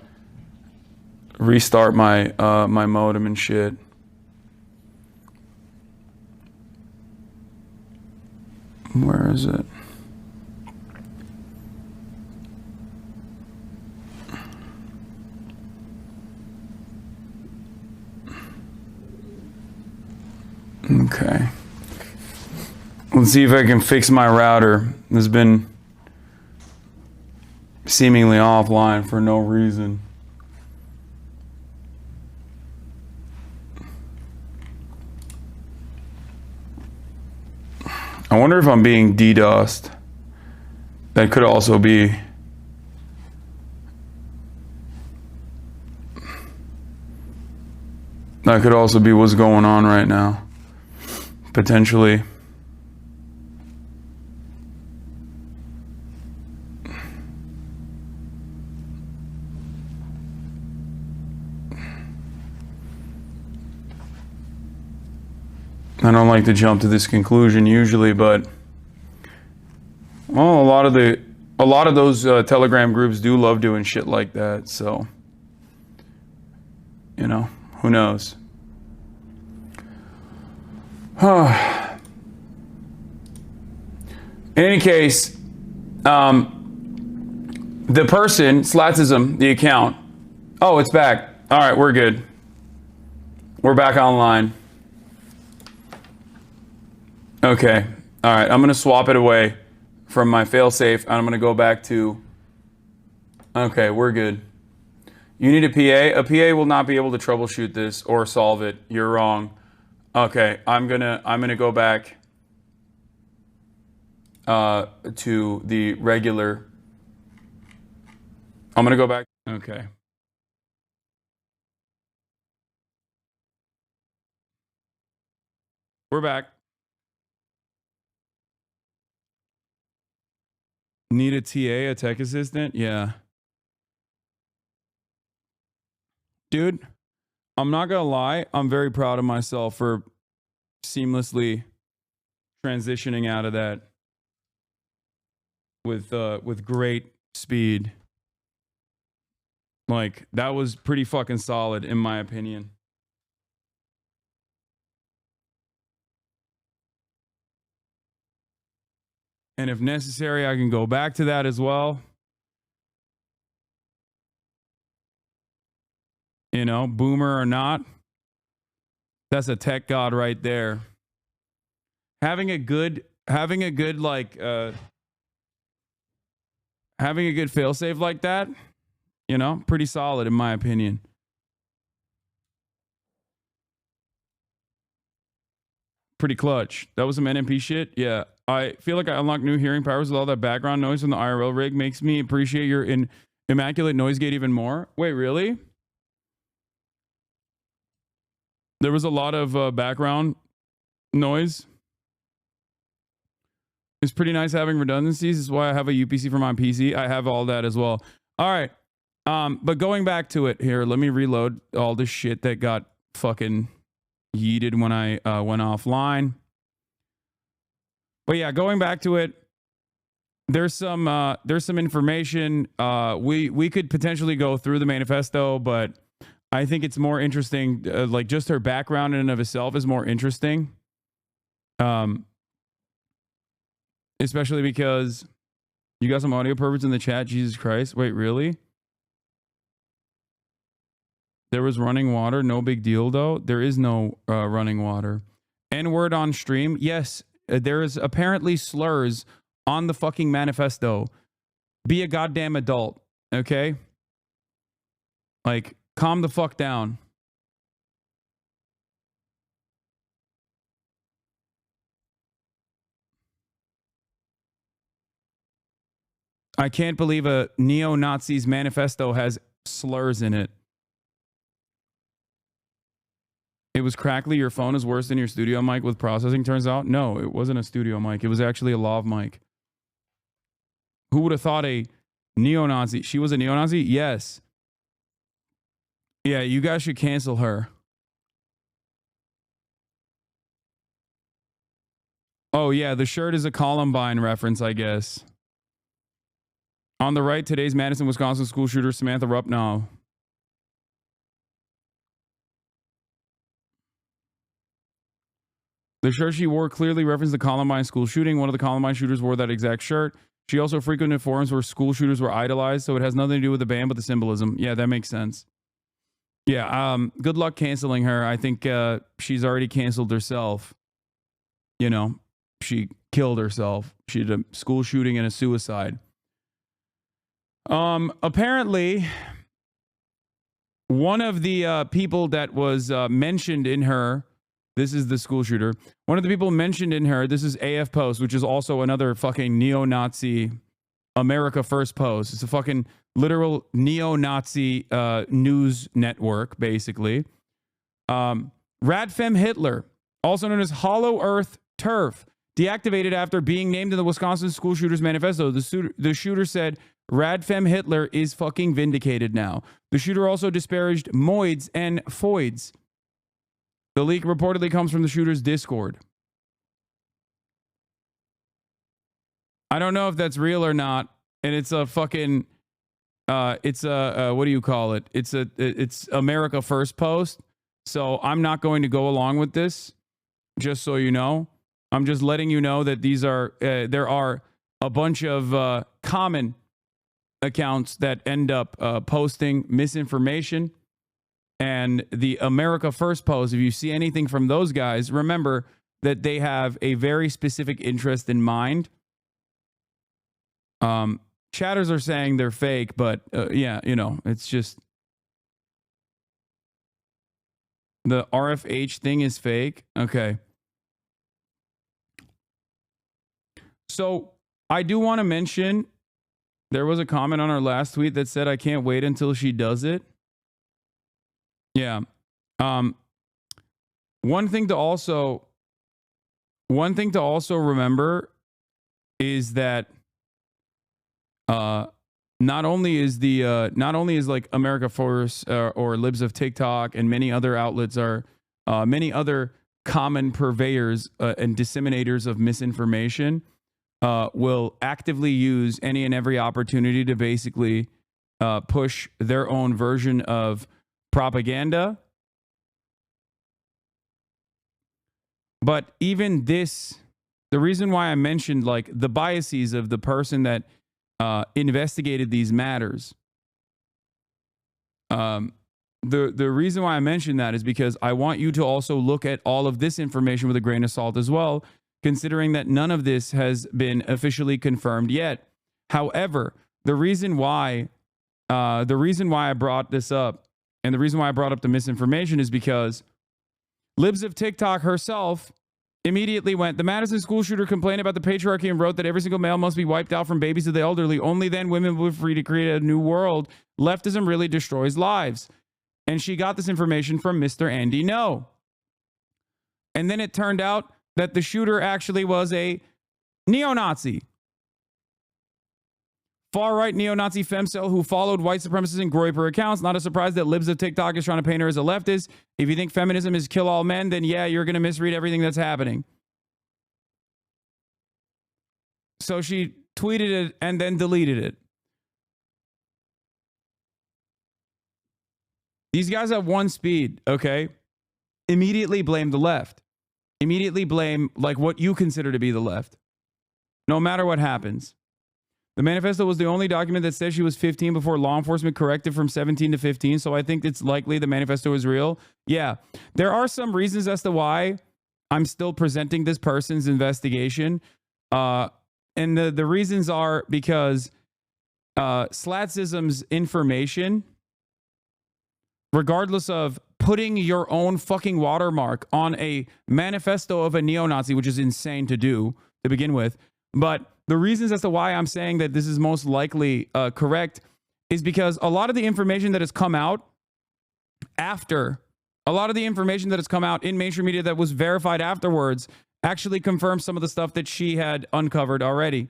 restart my my modem and shit. Where is it? Okay. Let's see if I can fix my router. It's been seemingly offline for no reason. I wonder if I'm being DDoSed. That could also be. That could also be what's going on right now. Potentially. I don't like to jump to this conclusion usually, but well, a lot of those Telegram groups do love doing shit like that. So, you know, who knows? In any case, the person, Slatism, the account. Oh, it's back. All right, we're good. We're back online. Okay. All right. I'm going to swap it away from my failsafe, and I'm going to go back to... Okay, we're good. You need a PA? A PA will not be able to troubleshoot this or solve it. You're wrong. Okay, I'm gonna go back to the regular... I'm going to go back... Okay. We're back. Need a TA, a tech assistant? Yeah. Dude, I'm not gonna lie. I'm very proud of myself for seamlessly transitioning out of that with great speed. Like, that was pretty fucking solid in my opinion. And if necessary, I can go back to that as well. You know, boomer or not. That's a tech god right there. Having a good like having a good failsafe like that, you know, pretty solid in my opinion. Pretty clutch. That was some NMP shit. Yeah. I feel like I unlocked new hearing powers with all that background noise from the IRL rig. Makes me appreciate your immaculate noise gate even more. Wait, really? There was a lot of background noise. It's pretty nice having redundancies. This is why I have a UPC for my PC. I have all that as well. All right. But going back to it here, let me reload all this shit that got fucking yeeted when I went offline. But yeah, going back to it, there's some information. We could potentially go through the manifesto, but I think it's more interesting. Like, just her background in and of itself is more interesting. Especially because you got some audio perverts in the chat. Jesus Christ! Wait, really? There was running water. No big deal though. There is no running water. N-word on stream. Yes. There is apparently slurs on the fucking manifesto. Be a goddamn adult, okay? Like, calm the fuck down. I can't believe a neo-Nazi's manifesto has slurs in it. It was crackly. Your phone is worse than your studio mic with processing, turns out. No, it wasn't a studio mic. It was actually a lav mic. Who would have thought a neo-Nazi? She was a neo-Nazi? Yes. Yeah, you guys should cancel her. Oh, yeah, the shirt is a Columbine reference, I guess. On the right, today's Madison, Wisconsin school shooter Samantha Rupnow. The shirt she wore clearly referenced the Columbine school shooting. One of the Columbine shooters wore that exact shirt. She also frequented forums where school shooters were idolized, so it has nothing to do with the band but the symbolism. Yeah, that makes sense. Yeah, good luck canceling her. I think she's already canceled herself. You know, she killed herself. She did a school shooting and a suicide. Apparently, one of the people that was mentioned in her, this is the school shooter. One of the people mentioned in her, this is AF Post, which is also another fucking neo-Nazi America First Post. It's a fucking literal neo-Nazi news network, basically. Radfem Hitler, also known as Hollow Earth Turf, deactivated after being named in the Wisconsin school shooters manifesto. The shooter said, Radfem Hitler is fucking vindicated now. The shooter also disparaged moids and foids. The leak reportedly comes from the shooter's Discord. I don't know if that's real or not. And it's a fucking, it's a, what do you call it? It's America First Post. So I'm not going to go along with this, just so you know. I'm just letting you know that these are, there are a bunch of common accounts that end up posting misinformation. And the America First Post, if you see anything from those guys, remember that they have a very specific interest in mind. Chatters are saying they're fake, but yeah, you know, it's just the RFH thing is fake. Okay. So I do want to mention there was a comment on our last tweet that said, I can't wait until she does it. Yeah. One thing to also remember is that not only is like America First or Libs of TikTok and many other outlets are many other common purveyors and disseminators of misinformation will actively use any and every opportunity to basically push their own version of propaganda. But even this, the reason why I mentioned like the biases of the person that investigated these matters, the reason why I mentioned that is because I want you to also look at all of this information with a grain of salt as well, considering that none of this has been officially confirmed yet. However, the reason why I brought this up and the reason why I brought up the misinformation is because Libs of TikTok herself immediately went, the Madison school shooter complained about the patriarchy and wrote that every single male must be wiped out from babies to the elderly. Only then women will be free to create a new world. Leftism really destroys lives. And she got this information from Mr. Andy No. And then it turned out that the shooter actually was a neo-Nazi. Far-right neo-Nazi femcel who followed white supremacist and Groyper accounts. Not a surprise that Libs of TikTok is trying to paint her as a leftist. If you think feminism is kill all men, then yeah, you're going to misread everything that's happening. So she tweeted it and then deleted it. These guys have one speed, okay? Immediately blame the left. Immediately blame like what you consider to be the left. No matter what happens. The manifesto was the only document that says she was 15 before law enforcement corrected from 17 to 15. So I think it's likely the manifesto is real. Yeah, there are some reasons as to why I'm still presenting this person's investigation. And the reasons are because Slatsism's information, regardless of putting your own fucking watermark on a manifesto of a neo-Nazi, which is insane to do to begin with, but the reasons as to why I'm saying that this is most likely correct is because a lot of the information that has come out after A lot of the information that has come out in mainstream media that was verified afterwards actually confirms some of the stuff that she had uncovered already.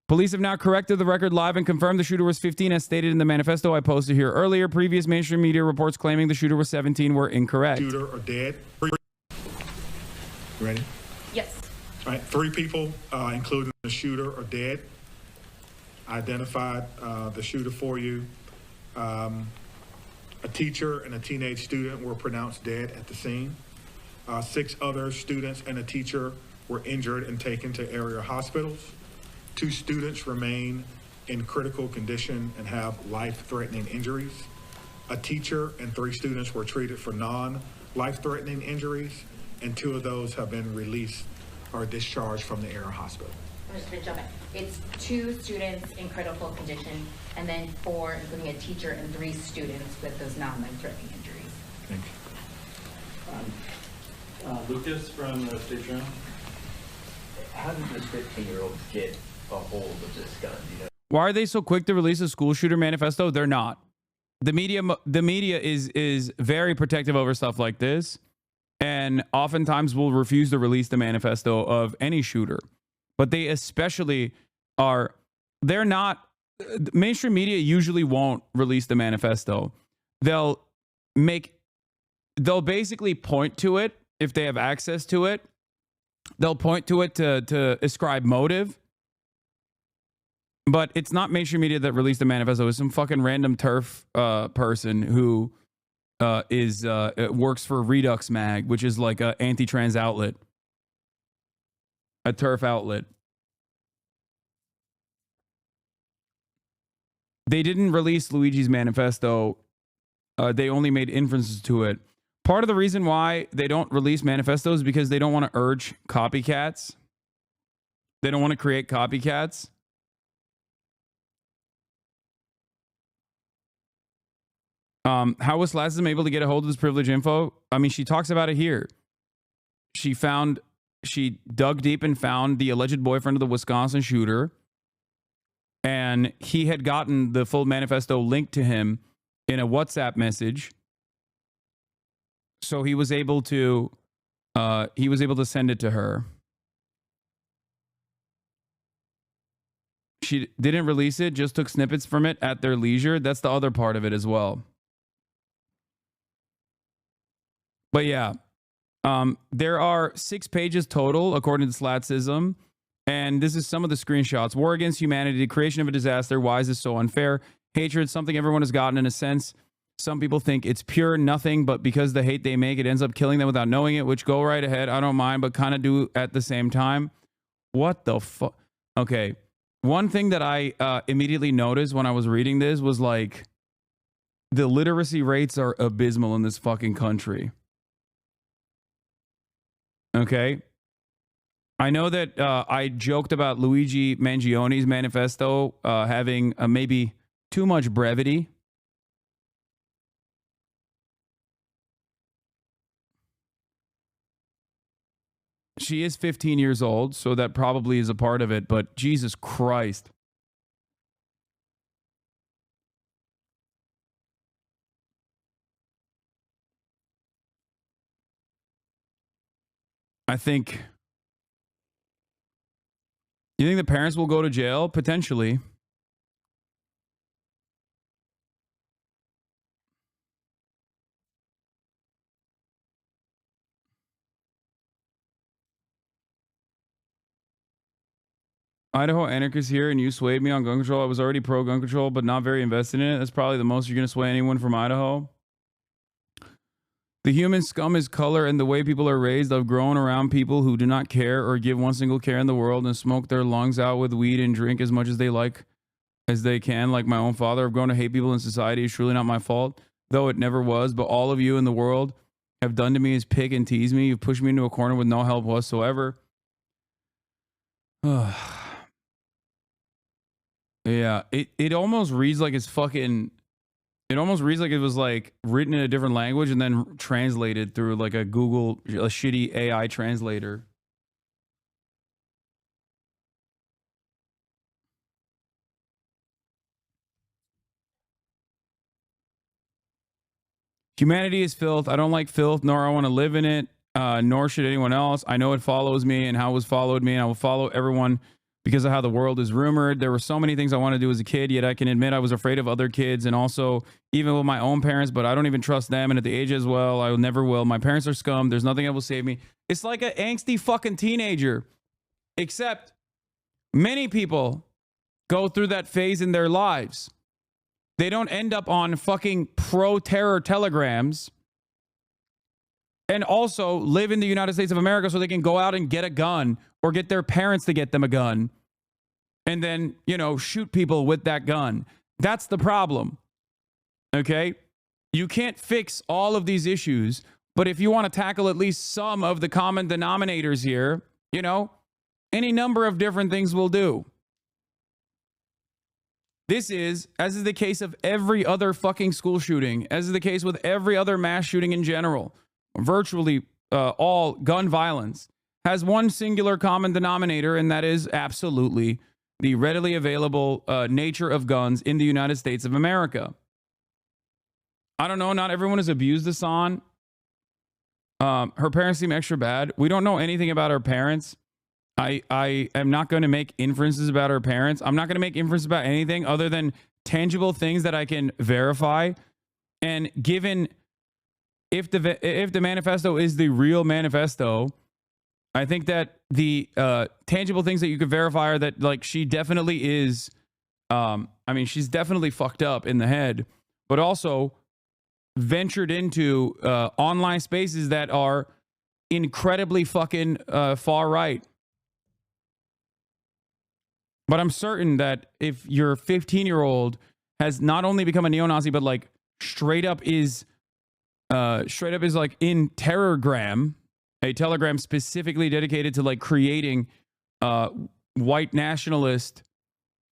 Police have now corrected the record live and confirmed the shooter was 15 as stated in the manifesto I posted here earlier. Previous mainstream media reports claiming the shooter was 17 were incorrect. Shooter are dead. Ready? Yes. All right, 3 people, including the shooter, are dead. Identified the shooter for you. A teacher and a teenage student were pronounced dead at the scene. 6 other students and a teacher were injured and taken to area hospitals. 2 students remain in critical condition and have life-threatening injuries. A teacher and 3 students were treated for non-life-threatening injuries, and 2 of those have been released or discharged from the area hospital. I'm just going to jump in. It's 2 students in critical condition, and then 4, including a teacher, and 3 students with those non-life-threatening injuries. Thank you. Lucas from the State Journal. How did this 15-year-old get a hold of this gun? You know? Why are they so quick to release a school shooter manifesto? They're not. The media is very protective over stuff like this, and oftentimes will refuse to release the manifesto of any shooter. But they especially are. They're not. Mainstream media usually won't release the manifesto. They'll basically point to it if they have access to it. They'll point to it to ascribe motive. But it's not mainstream media that released the manifesto. It's some fucking random turf person who works for Redux Mag, which is like an anti-trans outlet, a turf outlet. They didn't release Luigi's manifesto. They only made inferences to it. Part of the reason why they don't release manifestos is because they don't want to urge copycats. They don't want to create copycats. How was Slassism able to get a hold of this privileged info? I mean, she talks about it here. She dug deep and found the alleged boyfriend of the Wisconsin shooter. And he had gotten the full manifesto linked to him in a WhatsApp message. So he was able to send it to her. She didn't release it, just took snippets from it at their leisure. That's the other part of it as well. But yeah, there are 6 pages total, according to Slatsism. And this is some of the screenshots. War against humanity, the creation of a disaster. Why is this so unfair? Hatred, something everyone has gotten in a sense. Some people think it's pure nothing, but because the hate they make, it ends up killing them without knowing it, which go right ahead. I don't mind, but kind of do at the same time. What the fuck? Okay. One thing that I immediately noticed when I was reading this was like, the literacy rates are abysmal in this fucking country. Okay. I know that I joked about Luigi Mangione's manifesto having maybe too much brevity. She is 15 years old, so that probably is a part of it, but Jesus Christ. I think... You think the parents will go to jail? Potentially. Idaho anarchist here, and you swayed me on gun control. I was already pro gun control, but not very invested in it. That's probably the most you're going to sway anyone from Idaho. The human scum is color and the way people are raised. I've grown around people who do not care or give one single care in the world and smoke their lungs out with weed and drink as much as they like as they can, like my own father. I've grown to hate people in society. It's truly not my fault, though it never was. But all of you in the world have done to me is pick and tease me. You've pushed me into a corner with no help whatsoever. Yeah, it almost reads like it's fucking... It almost reads like it was like written in a different language and then translated through like a shitty AI translator. Humanity is filth. I don't like filth, nor I want to live in it, nor should anyone else. I know it follows me and how it was followed me, and I will follow everyone because of how the world is rumored. There were so many things I wanted to do as a kid, yet I can admit I was afraid of other kids and also even with my own parents, but I don't even trust them. And at the age as well, I never will. My parents are scum. There's nothing that will save me. It's like an angsty fucking teenager, except many people go through that phase in their lives. They don't end up on fucking pro-terror telegrams and also live in the United States of America so they can go out and get a gun or get their parents to get them a gun and then, you know, shoot people with that gun. That's the problem. Okay? You can't fix all of these issues, but if you want to tackle at least some of the common denominators here, you know, any number of different things will do. This is, as is the case of every other fucking school shooting, as is the case with every other mass shooting in general, virtually all gun violence has one singular common denominator, and that is absolutely the readily available nature of guns in the United States of America. I don't know, not everyone has abused Hasan. Her parents seem extra bad. We don't know anything about her parents. I am not going to make inferences about her parents. I'm not going to make inferences about anything other than tangible things that I can verify. And given if the manifesto is the real manifesto, I think that the tangible things that you could verify are that, like, she definitely is. I mean, she's definitely fucked up in the head, but also ventured into online spaces that are incredibly fucking far right. But I'm certain that if your 15-year-old has not only become a neo-Nazi, but like straight up is like in Terrorgram, a telegram specifically dedicated to like creating white nationalist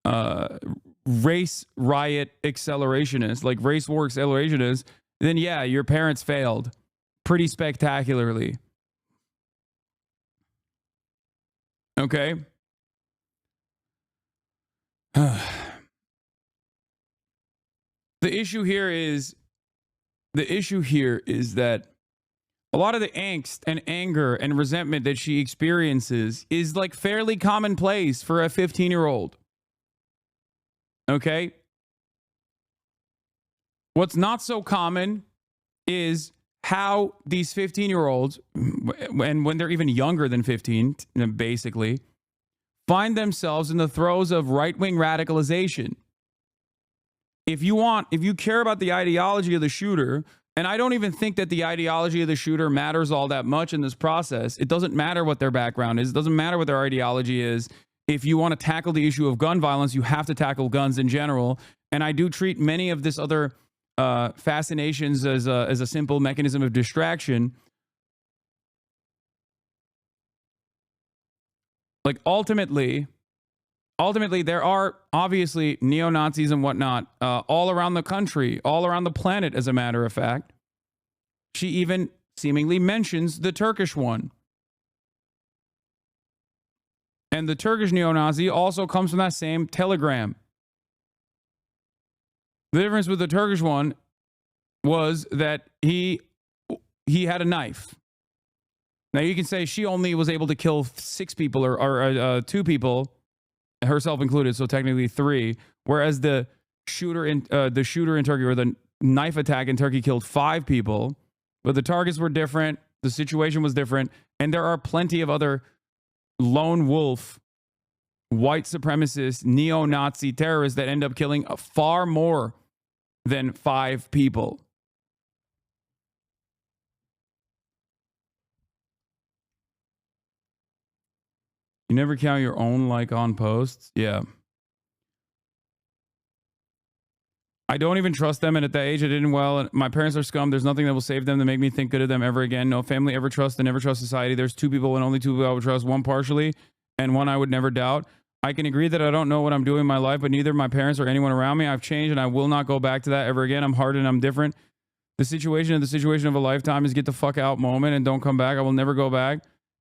race riot accelerationists, like race war accelerationists, then yeah, your parents failed pretty spectacularly. Okay. The issue here is that a lot of the angst and anger and resentment that she experiences is like fairly commonplace for a 15-year-old. Okay? What's not so common is how these 15-year-olds, and when they're even younger than 15, basically, find themselves in the throes of right-wing radicalization. If you care about the ideology of the shooter, and I don't even think that the ideology of the shooter matters all that much in this process. It doesn't matter what their background is. It doesn't matter what their ideology is. If you want to tackle the issue of gun violence, you have to tackle guns in general. And I do treat many of this other fascinations as a simple mechanism of distraction. Like ultimately, there are obviously neo-Nazis and whatnot all around the country, all around the planet, as a matter of fact. She even seemingly mentions the Turkish one. And the Turkish neo-Nazi also comes from that same telegram. The difference with the Turkish one was that he had a knife. Now you can say she only was able to kill 6 people or 2 people, herself included, so technically 3. Whereas the shooter in Turkey, or the knife attack in Turkey, killed 5 people. But the targets were different, the situation was different, and there are plenty of other lone wolf, white supremacist, neo-Nazi terrorists that end up killing far more than 5 people. You never count your own like on posts? Yeah. I don't even trust them, and at that age I didn't well, and my parents are scum. There's nothing that will save them to make me think good of them ever again. No family ever trust and never trust society. There's 2 people and only 2 people I would trust, one partially and one I would never doubt. I can agree that I don't know what I'm doing in my life, but neither my parents or anyone around me. I've changed and I will not go back to that ever again. I'm hard and I'm different. The situation of a lifetime is get the fuck out moment and don't come back. I will never go back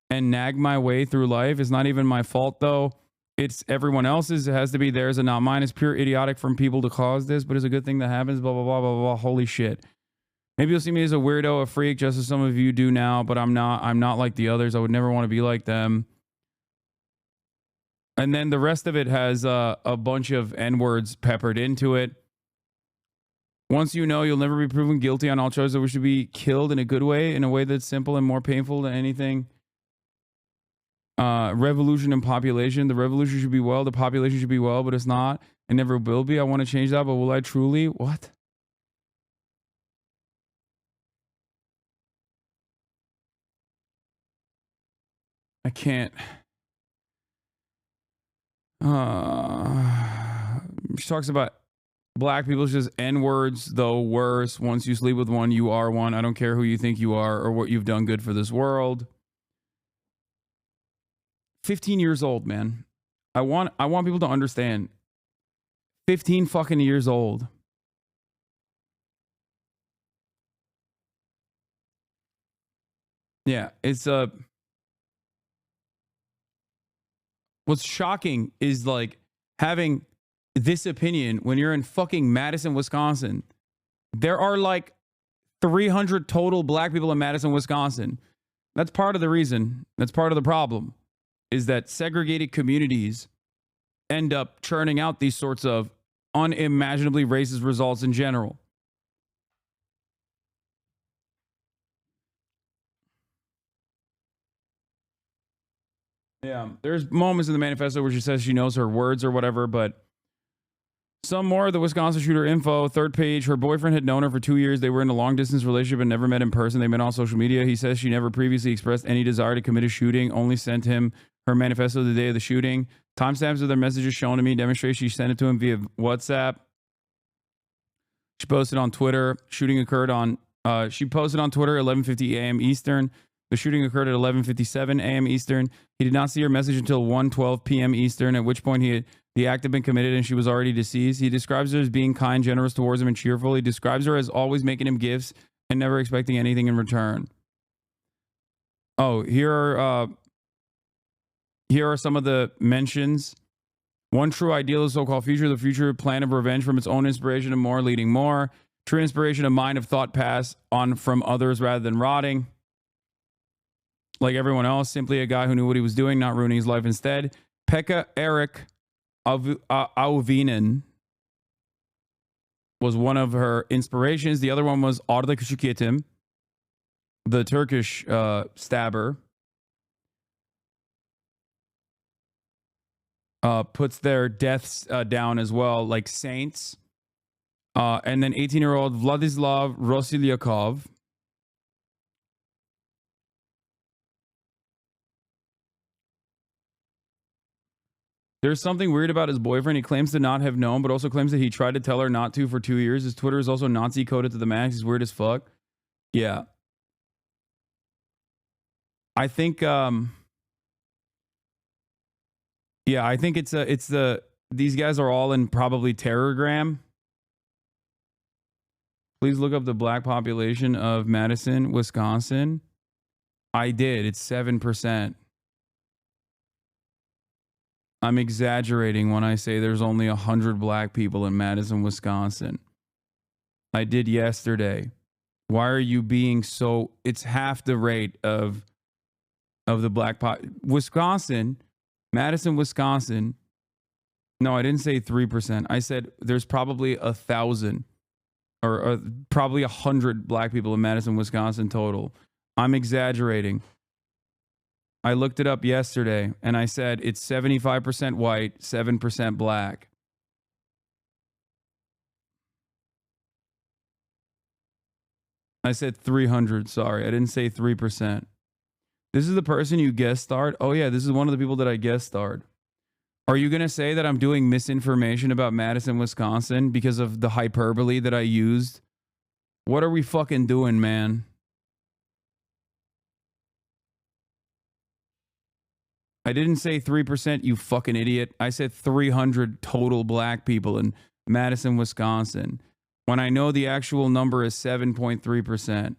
and nag my way through life. It's not even my fault though. It's everyone else's. It has to be theirs and not mine. It's pure idiotic from people to cause this, but it's a good thing that happens. Blah, blah, blah, blah, blah. Holy shit. Maybe you'll see me as a weirdo, a freak, just as some of you do now, but I'm not. I'm not like the others. I would never want to be like them. And then the rest of it has a bunch of N-words peppered into it. Once you know, you'll never be proven guilty on all charges that we should be killed in a good way, in a way that's simple and more painful than anything. Revolution and population. The revolution should be well. The population should be well, but it's not. It never will be. I want to change that, but will I truly? What? I can't. She talks about black people just N-words, though worse. Once you sleep with one, you are one. I don't care who you think you are or what you've done good for this world. 15 years old, man. I want people to understand. 15 fucking years old. Yeah, it's what's shocking is like having this opinion when you're in fucking Madison, Wisconsin. There are like 300 total black people in Madison, Wisconsin. That's part of the reason. That's part of the problem is that segregated communities end up churning out these sorts of unimaginably racist results in general. Yeah, there's moments in the manifesto where she says she knows her words or whatever, but some more. The Wisconsin shooter info, third page. Her boyfriend had known her for 2 years. They were in a long distance relationship and never met in person. They met on social media. He says she never previously expressed any desire to commit a shooting, only sent him her manifesto the day of the shooting. Timestamps of their messages shown to me demonstrate she sent it to him via WhatsApp. She posted on Twitter. Shooting occurred on, she posted on Twitter 11:50 a.m. Eastern. The shooting occurred at 11:57 a.m. Eastern. He did not see her message until 1:12 p.m. Eastern, at which point the act had been committed and she was already deceased. He describes her as being kind, generous towards him, and cheerful. He describes her as always making him gifts and never expecting anything in return. Oh, here are some of the mentions. One true ideal is so-called future, the future plan of revenge from its own inspiration and more, leading more. True inspiration of mind of thought pass on from others rather than rotting. Like everyone else, simply a guy who knew what he was doing, not ruining his life instead. Pekka Erik Auvinen was one of her inspirations. The other one was Arda Küçükyetim, the Turkish stabber. Puts their deaths down as well, like saints. And then 18-year-old Vladislav Rosilyakov. There's something weird about his boyfriend. He claims to not have known, but also claims that he tried to tell her not to for 2 years. His Twitter is also Nazi coded to the max. He's weird as fuck. Yeah. I think yeah, I think it's these guys are all in probably Terrorgram. Please look up the black population of Madison, Wisconsin. I did. It's 7%. I'm exaggerating when I say there's only 100 black people in Madison, Wisconsin. I did yesterday. Why are you being so... It's half the rate of the black Wisconsin, Madison, Wisconsin. No, I didn't say 3%. I said there's probably 1,000 or probably 100 black people in Madison, Wisconsin total. I'm exaggerating. I looked it up yesterday and I said it's 75% white, 7% black. I said 300. Sorry, I didn't say 3%. This is the person you guest starred? Oh, yeah, this is one of the people that I guest starred. Are you going to say that I'm doing misinformation about Madison, Wisconsin because of the hyperbole that I used? What are we fucking doing, man? I didn't say 3%, you fucking idiot. I said 300 total black people in Madison, Wisconsin, when I know the actual number is 7.3%.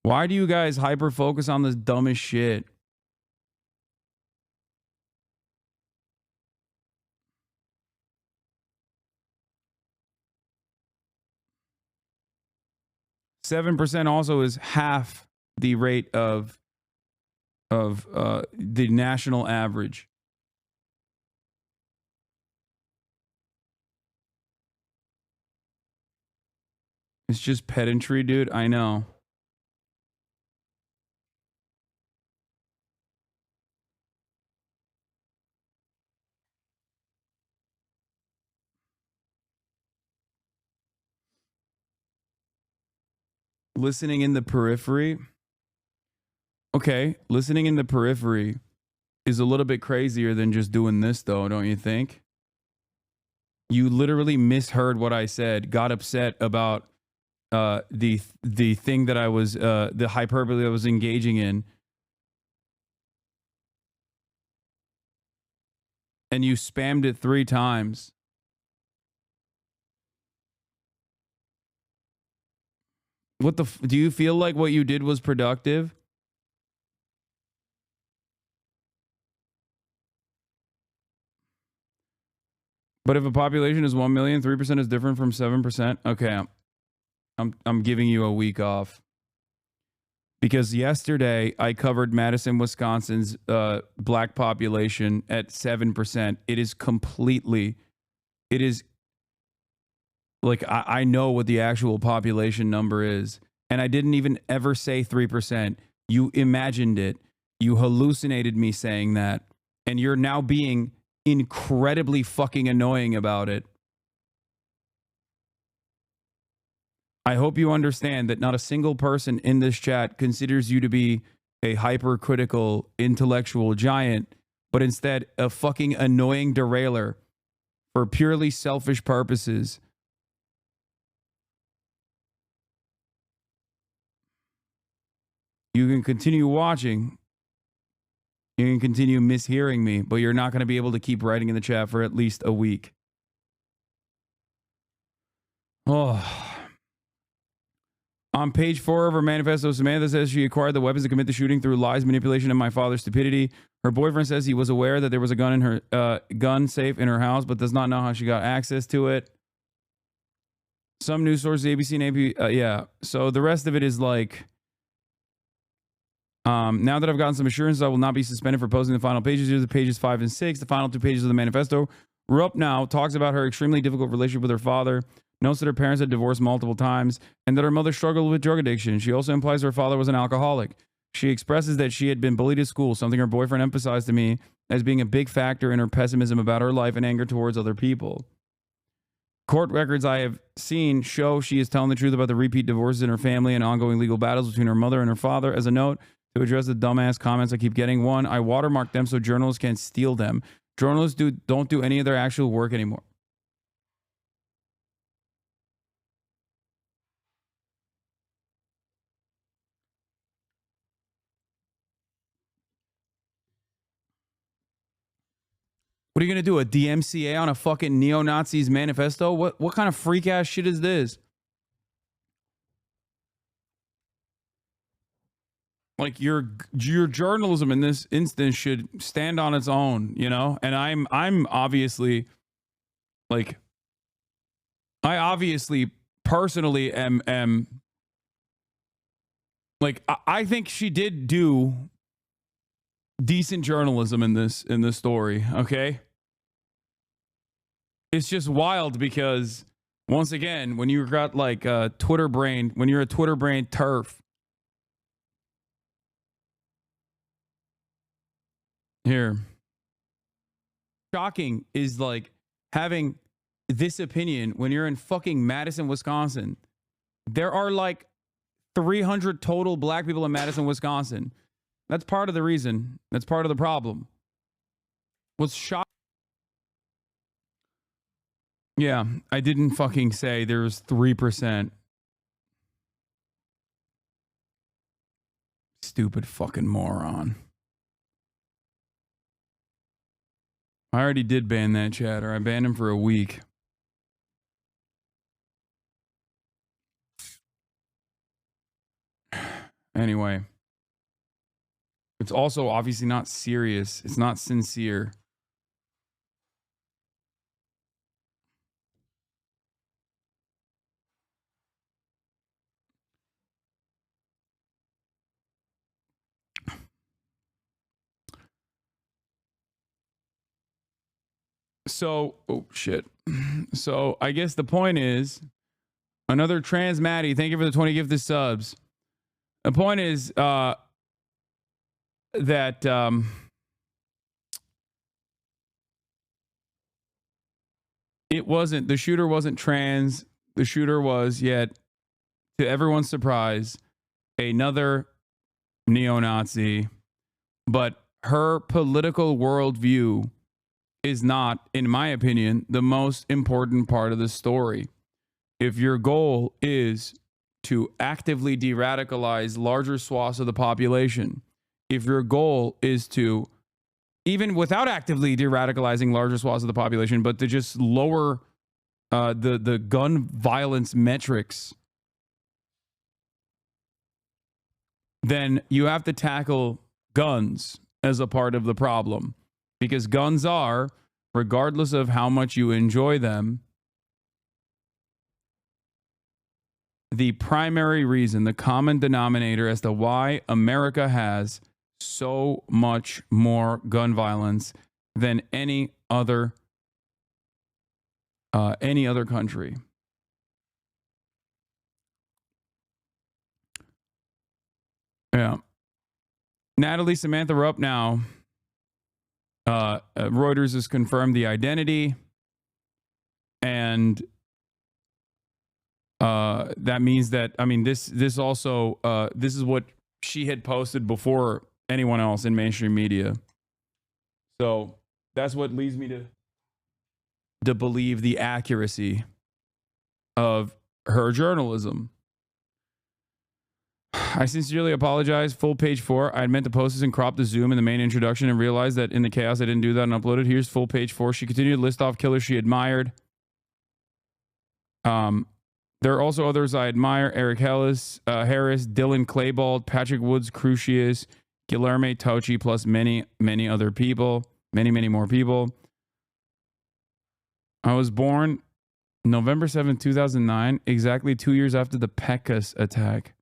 Why do you guys hyper focus on this dumbest shit? 7% also is half the rate of the national average. It's just pedantry, dude. I know. Listening in the periphery. Okay, listening in the periphery is a little bit crazier than just doing this, though, don't you think? You literally misheard what I said, got upset about the thing that I was, the hyperbole I was engaging in, and you spammed it 3 times. What the? Do you feel like what you did was productive? But if a population is 1 million, 3% is different from 7%. Okay, I'm giving you a week off. Because yesterday I covered Madison, Wisconsin's black population at 7%. It is completely, it is like I know what the actual population number is. And I didn't even ever say 3%. You imagined it. You hallucinated me saying that. And you're now being incredibly fucking annoying about it. I hope you understand that not a single person in this chat considers you to be a hypercritical intellectual giant, but instead a fucking annoying derailer for purely selfish purposes. You can continue watching. You can continue mishearing me, but you're not going to be able to keep writing in the chat for at least a week. Oh. On page 4 of her manifesto, Samantha says she acquired the weapons to commit the shooting through lies, manipulation, and my father's stupidity. Her boyfriend says he was aware that there was a gun in her gun safe in her house, but does not know how she got access to it. Some news sources, ABC and AP, yeah. So the rest of it is like, now that I've gotten some assurances, I will not be suspended for posting the final pages. Here's the pages 5 and 6, the final 2 pages of the manifesto. Rupp now talks about her extremely difficult relationship with her father, notes that her parents had divorced multiple times, and that her mother struggled with drug addiction. She also implies her father was an alcoholic. She expresses that she had been bullied at school, something her boyfriend emphasized to me as being a big factor in her pessimism about her life and anger towards other people. Court records I have seen show she is telling the truth about the repeat divorces in her family and ongoing legal battles between her mother and her father. As a note, to address the dumbass comments I keep getting, 1, I watermark them so journalists can't steal them. Journalists don't do any of their actual work anymore. What are you going to do? A DMCA on a fucking neo-Nazis manifesto? What kind of freak ass shit is this? Like your journalism in this instance should stand on its own, you know? And I'm obviously like I obviously personally am like I think she did do decent journalism in this story, okay? It's just wild because once again, when you've got like Twitter brain, when you're a Twitter brain turf. Here. Shocking is like having this opinion when you're in fucking Madison, Wisconsin. There are like 300 total black people in Madison, Wisconsin. That's part of the reason. That's part of the problem. What's shocking? Yeah, I didn't fucking say there's 3%. Stupid fucking moron. I already did ban that chatter. I banned him for a week. Anyway. It's also obviously not serious. It's not sincere. So, oh shit. So I guess the point is, another trans Maddie, thank you for the 20 gifted subs. The point is that the shooter wasn't trans. The shooter was, yet to everyone's surprise, another neo-Nazi. But her political worldview is not, in my opinion, the most important part of the story. If your goal is to actively de-radicalize larger swaths of the population, if your goal is to, even without actively de-radicalizing larger swaths of the population, but to just lower the gun violence metrics, then you have to tackle guns as a part of the problem. Because guns are, regardless of how much you enjoy them, the primary reason, the common denominator as to why America has so much more gun violence than any other country. Yeah. Natalie Samantha Rupp now. Reuters has confirmed the identity, and that means that, I mean, this also this is what she had posted before anyone else in mainstream media. So that's what leads me to believe the accuracy of her journalism. I sincerely apologize. Full page 4. I had meant to post this and crop the zoom in the main introduction and realized that in the chaos I didn't do that and upload it. Here's full page 4. She continued to list off killers she admired. There are also others I admire: Eric Harris, Dylan Klebold, Patrick Woods, Crucius, Guilherme Tocci, plus many, many other people. Many more people. I was born November 7th, 2009, exactly 2 years after the Pecos attack.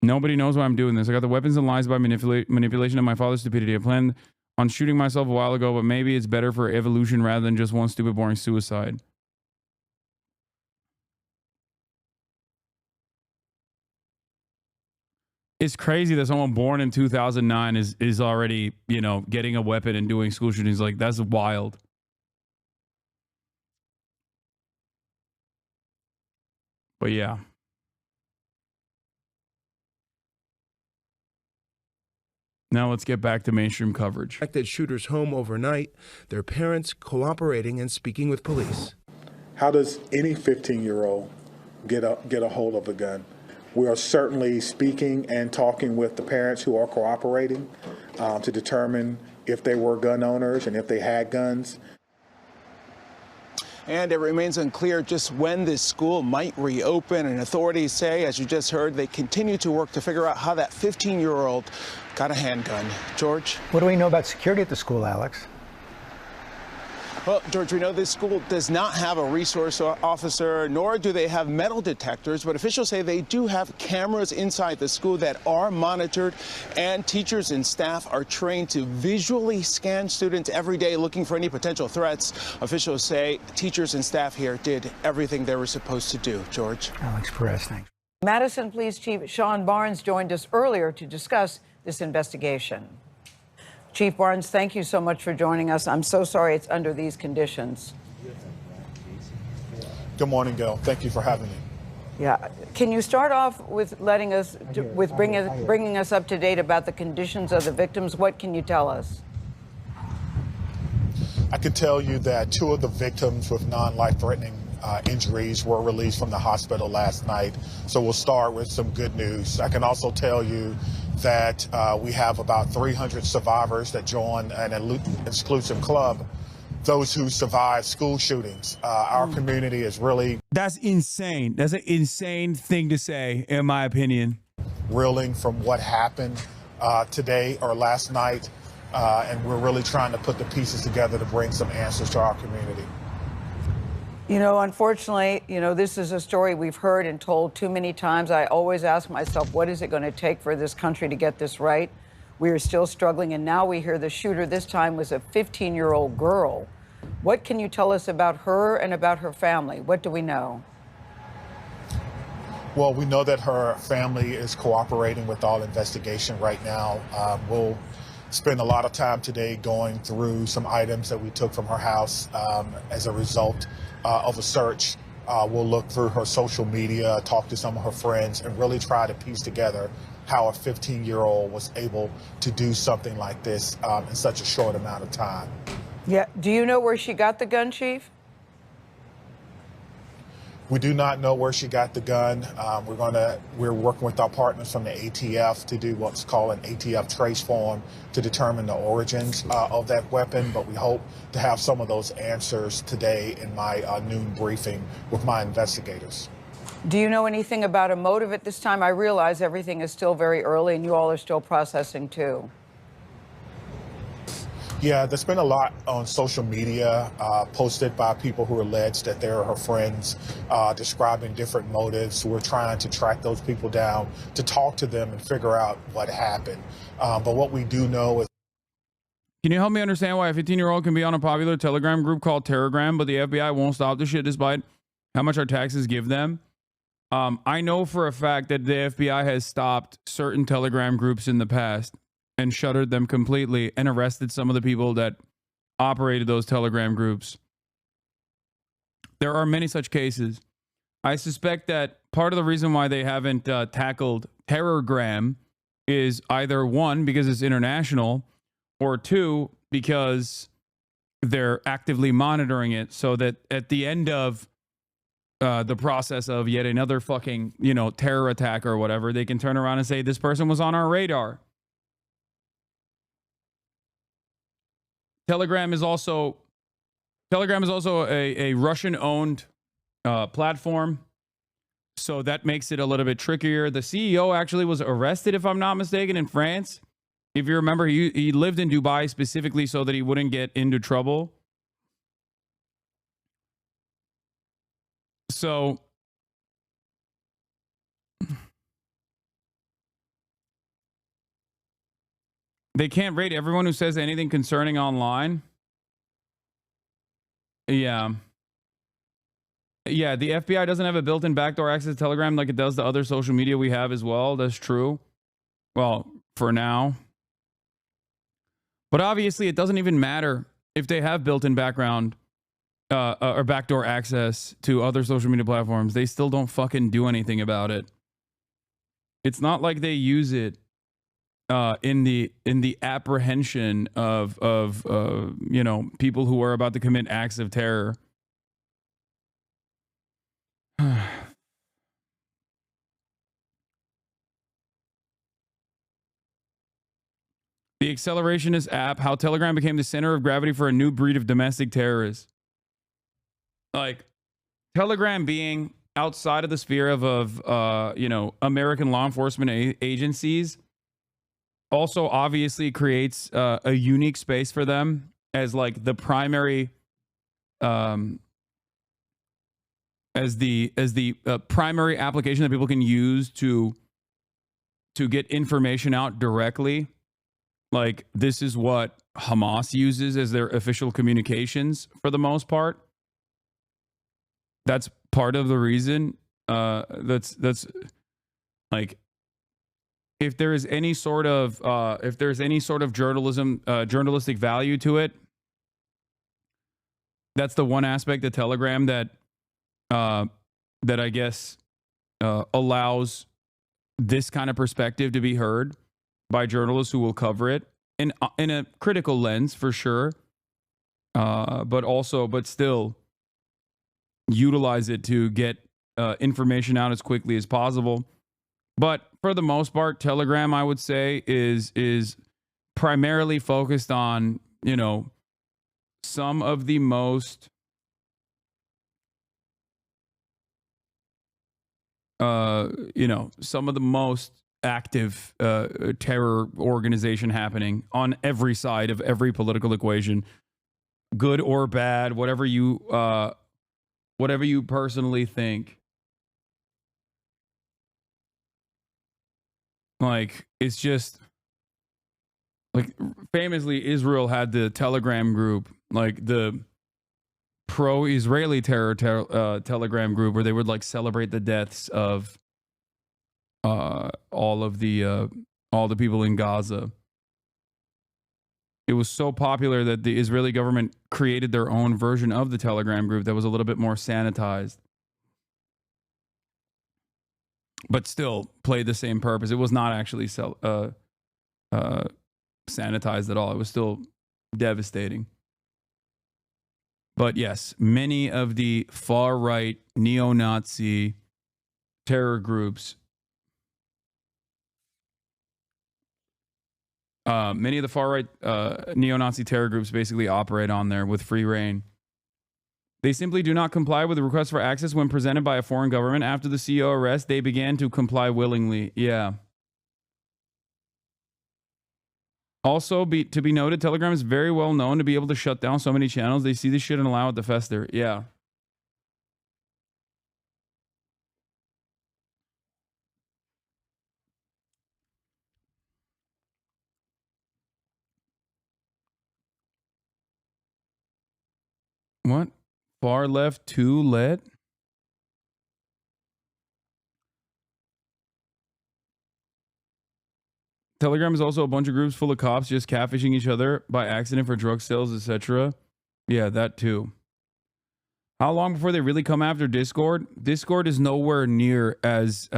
Nobody knows why I'm doing this. I got the weapons and lies by manipulation of my father's stupidity. I planned on shooting myself a while ago, but maybe it's better for evolution rather than just one stupid, boring suicide. It's crazy that someone born in 2009 is already, you know, getting a weapon and doing school shootings. Like, that's wild. But yeah. Now let's get back to mainstream coverage. At shooter's home overnight, their parents cooperating and speaking with police. How does any 15-year-old get a hold of a gun? We are certainly speaking and talking with the parents who are cooperating to determine if they were gun owners and if they had guns. And it remains unclear just when this school might reopen. And authorities say, as you just heard, they continue to work to figure out how that 15-year-old got a handgun. George? What do we know about security at the school, Alex? Well, George, we know this school does not have a resource officer, nor do they have metal detectors, but officials say they do have cameras inside the school that are monitored, and teachers and staff are trained to visually scan students every day looking for any potential threats. Officials say teachers and staff here did everything they were supposed to do. George? Alex Perez, thanks. Madison Police Chief Sean Barnes joined us earlier to discuss this investigation. Chief Barnes, thank you so much for joining us. I'm so sorry it's under these conditions. Good morning, Gail. Thank you for having me. Yeah. Can you start off with bringing us up to date about the conditions of the victims? What can you tell us? I can tell you that 2 of the victims with non-life-threatening injuries were released from the hospital last night. So we'll start with some good news. I can also tell you that we have about 300 survivors that join an exclusive club, those who survived school shootings. Our community is really... That's insane. That's an insane thing to say, in my opinion. ...reeling from what happened today or last night, and we're really trying to put the pieces together to bring some answers to our community. You know, unfortunately, this is a story we've heard and told too many times. I always ask myself, what is it going to take for this country to get this right? We are still struggling, and now we hear the shooter this time was a 15-year-old girl What can you tell us about her and about her family? What do we know? Well, we know that her family is cooperating with all investigation right now. We'll spend a lot of time today going through some items that we took from her house as a result of a search. We'll look through her social media, talk to some of her friends, and really try to piece together how a 15-year-old was able to do something like this in such a short amount of time. Yeah. Do you know where she got the gun, Chief? We do not know where she got the gun. We're working with our partners from the ATF to do what's called an ATF trace form to determine the origins of that weapon. But we hope to have some of those answers today in my noon briefing with my investigators. Do you know anything about a motive at this time? I realize everything is still very early and you all are still processing too. Yeah, there's been a lot on social media posted by people who allege that they're her friends, describing different motives. We're trying to track those people down to talk to them and figure out what happened. But what we do know is. Can you help me understand why a 15-year-old can be on a popular Telegram group called Telegram, but the FBI won't stop the shit despite how much our taxes give them? I know for a fact that the FBI has stopped certain Telegram groups in the past and shuttered them completely and arrested some of the people that operated those Telegram groups. There are many such cases. I suspect that part of the reason why they haven't tackled Terrorgram is either one, because it's international, or two, because they're actively monitoring it so that at the end of the process of yet another fucking, terror attack or whatever, they can turn around and say, this person was on our radar. Telegram is also a Russian-owned platform, so that makes it a little bit trickier. The CEO actually was arrested, if I'm not mistaken, in France. If you remember, he lived in Dubai specifically so that he wouldn't get into trouble. So they can't rate everyone who says anything concerning online. Yeah. Yeah, the FBI doesn't have a built-in backdoor access to Telegram like it does to other social media we have as well. That's true. Well, for now. But obviously, it doesn't even matter if they have built-in background or backdoor access to other social media platforms. They still don't fucking do anything about it. It's not like they use it in the apprehension of people who are about to commit acts of terror. The Accelerationist app, how Telegram became the center of gravity for a new breed of domestic terrorists. Like, Telegram being outside of the sphere of American law enforcement agencies also obviously creates a unique space for them as like the primary primary application that people can use to get information out directly. Like, this is what Hamas uses as their official communications for the most part. That's part of the reason. That's like, if there is any sort of journalistic value to it, that's the one aspect of Telegram that I guess allows this kind of perspective to be heard by journalists who will cover it in a critical lens, for sure, but still utilize it to get information out as quickly as possible. But for the most part, Telegram, I would say, is primarily focused on, some of the most active terror organization happening on every side of every political equation, good or bad, whatever you personally think. Like, it's just like, famously, Israel had the Telegram group, like the pro-Israeli Telegram group where they would like celebrate the deaths of all the people in Gaza. It was so popular that the Israeli government created their own version of the Telegram group that was a little bit more sanitized, but still played the same purpose. It was not actually sanitized at all. It was still devastating. But yes, many of the far-right neo-Nazi terror groups, many of the far-right neo-Nazi terror groups basically operate on there with free reign. They simply do not comply with the request for access when presented by a foreign government. After the CEO arrest, they began to comply willingly. Yeah. Also, to be noted, Telegram is very well known to be able to shut down so many channels. They see this shit and allow it to fester. Yeah. What? Far left to let? Telegram is also a bunch of groups full of cops just catfishing each other by accident for drug sales, etc. Yeah, that too. How long before they really come after Discord? Discord is nowhere near as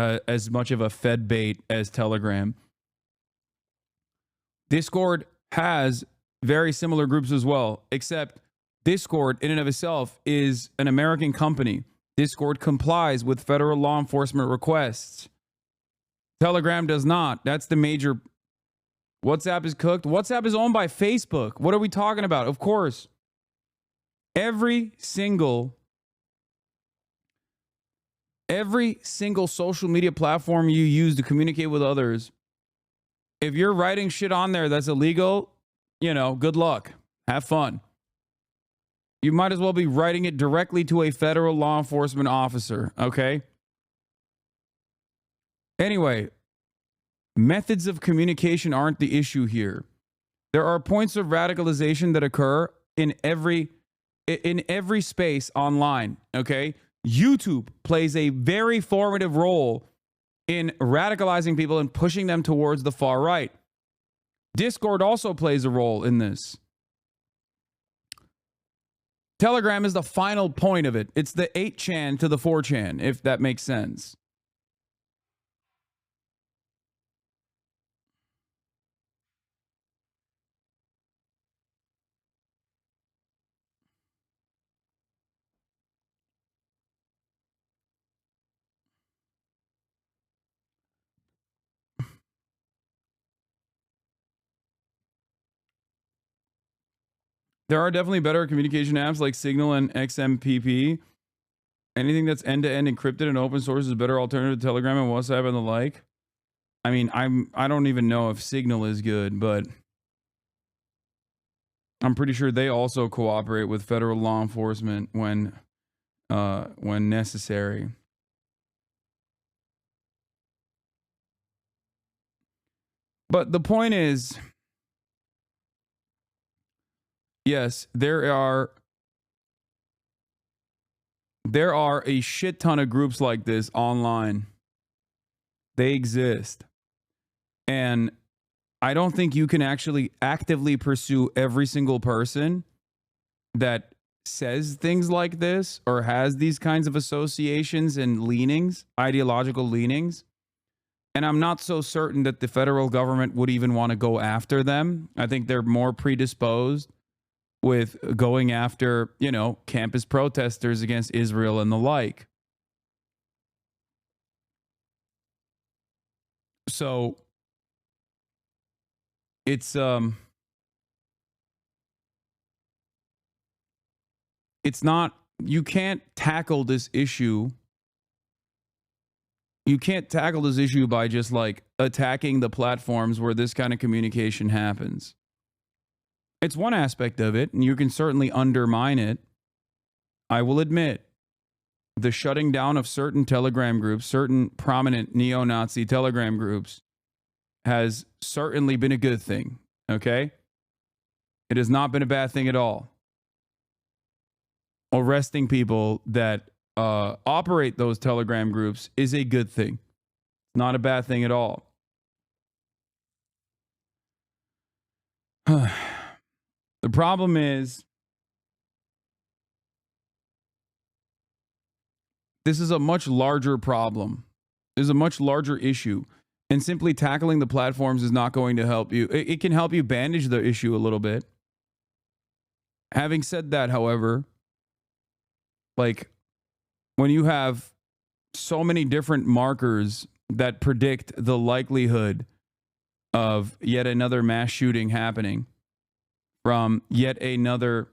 much of a Fed bait as Telegram. Discord has very similar groups as well, except Discord in and of itself is an American company. Discord complies with federal law enforcement requests. Telegram does not. That's the major. WhatsApp is cooked. WhatsApp is owned by Facebook. What are we talking about? Of course. Every single social media platform you use to communicate with others, if you're writing shit on there that's illegal, you know, good luck. Have fun. You might as well be writing it directly to a federal law enforcement officer, okay? Anyway, methods of communication aren't the issue here. There are points of radicalization that occur in every space online, okay? YouTube plays a very formative role in radicalizing people and pushing them towards the far right. Discord also plays a role in this. Telegram is the final point of it. It's the 8chan to the 4chan, if that makes sense. There are definitely better communication apps like Signal and XMPP. Anything that's end-to-end encrypted and open source is a better alternative to Telegram and WhatsApp and the like. I mean, I don't even know if Signal is good, but I'm pretty sure they also cooperate with federal law enforcement when necessary. But the point is, yes, there are a shit ton of groups like this online. They exist. And I don't think you can actually actively pursue every single person that says things like this or has these kinds of associations and leanings, ideological leanings. And I'm not so certain that the federal government would even want to go after them. I think they're more predisposed with going after, you know, campus protesters against Israel and the like. So it's not, you can't tackle this issue. You can't tackle this issue by just like attacking the platforms where this kind of communication happens. It's one aspect of it, and you can certainly undermine it. I will admit, the shutting down of certain Telegram groups, certain prominent neo-Nazi Telegram groups, has certainly been a good thing, okay? It has not been a bad thing at all. arresting people that operate those Telegram groups is a good thing. Not a bad thing at all. The problem is, this is a much larger problem. There's a much larger issue. And simply tackling the platforms is not going to help you. It can help you bandage the issue a little bit. Having said that, however, like when you have so many different markers that predict the likelihood of yet another mass shooting happening from yet another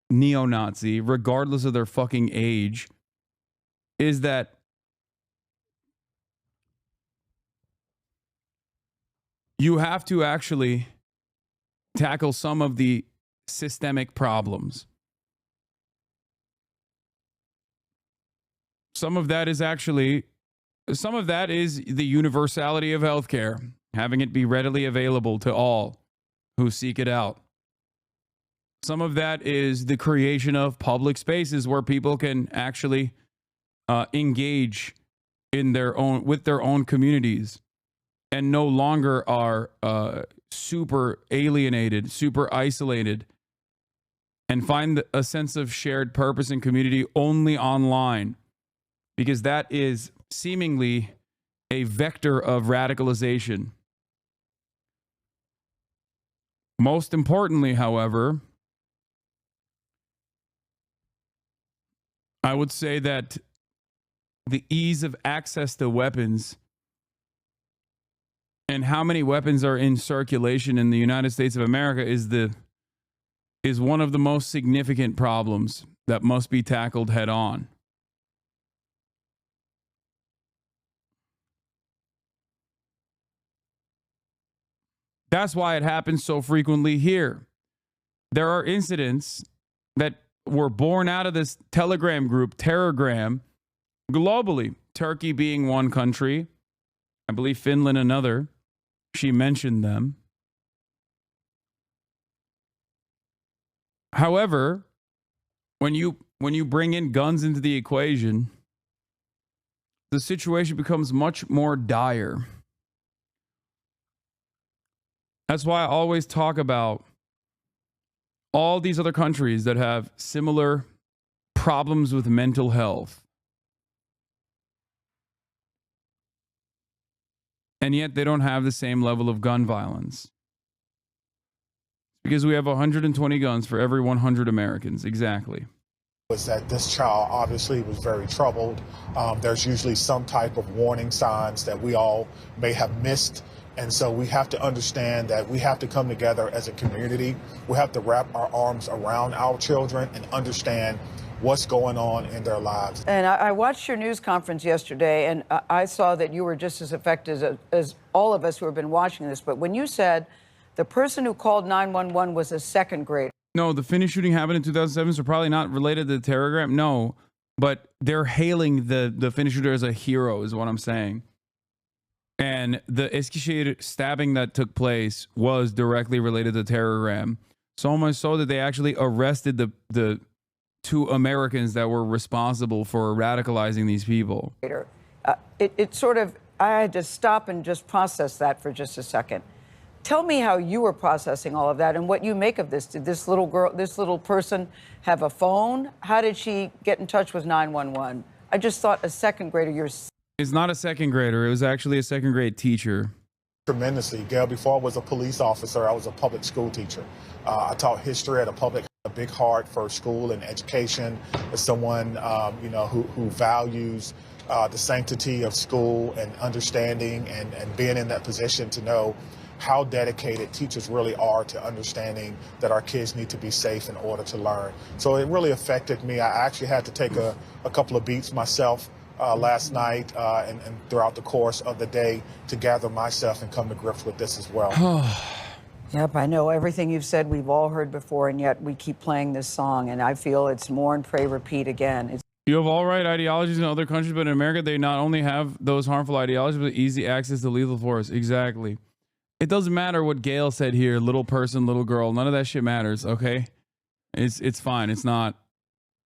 neo-Nazi, regardless of their fucking age, is that you have to actually tackle some of the systemic problems. Some of that is the universality of healthcare, having it be readily available to all who seek it out. Some of that is the creation of public spaces where people can actually engage in with their own communities and no longer are super alienated, super isolated, and find a sense of shared purpose and community only online, because that is seemingly a vector of radicalization. Most importantly, however, I would say that the ease of access to weapons and how many weapons are in circulation in the United States of America is one of the most significant problems that must be tackled head on. That's why it happens so frequently here. There are incidents that were born out of this Telegram group, Terrorgram, globally. Turkey being one country, I believe Finland another. She mentioned them. However, when you bring in guns into the equation, the situation becomes much more dire. That's why I always talk about all these other countries that have similar problems with mental health. And yet they don't have the same level of gun violence. Because we have 120 guns for every 100 Americans. Exactly. Was that this child obviously was very troubled. There's usually some type of warning signs that we all may have missed. And so we have to understand that we have to come together as a community. We have to wrap our arms around our children and understand what's going on in their lives. And I watched your news conference yesterday, and I saw that you were just as affected as all of us who have been watching this. But when you said the person who called 911 was a second grader. No, the Finnish shooting happened in 2007, so probably not related to the Telegram. No, but they're hailing the Finnish shooter as a hero is what I'm saying. And the Eskişehir stabbing that took place was directly related to Terrorgram. So much so that they actually arrested the two Americans that were responsible for radicalizing these people. It sort of, I had to stop and just process that for just a second. Tell me how you were processing all of that and what you make of this. Did this little girl, this little person have a phone? How did she get in touch with 911? I just thought a second grader, It's not a second grader. It was actually a second grade teacher. Tremendously. Gail, before I was a police officer, I was a public school teacher. I taught history at a big heart for school and education. As someone, who values the sanctity of school and understanding and being in that position to know how dedicated teachers really are to understanding that our kids need to be safe in order to learn. So it really affected me. I actually had to take a couple of beats myself last night and throughout the course of the day to gather myself and come to grips with this as well. Yep, I know everything you've said we've all heard before, and yet we keep playing this song, and I feel it's mourn, pray, repeat again. You have all right ideologies in other countries, but in America, they not only have those harmful ideologies, but easy access to lethal force. Exactly. It doesn't matter what Gail said here, little person, little girl. None of that shit matters, okay? It's fine. It's not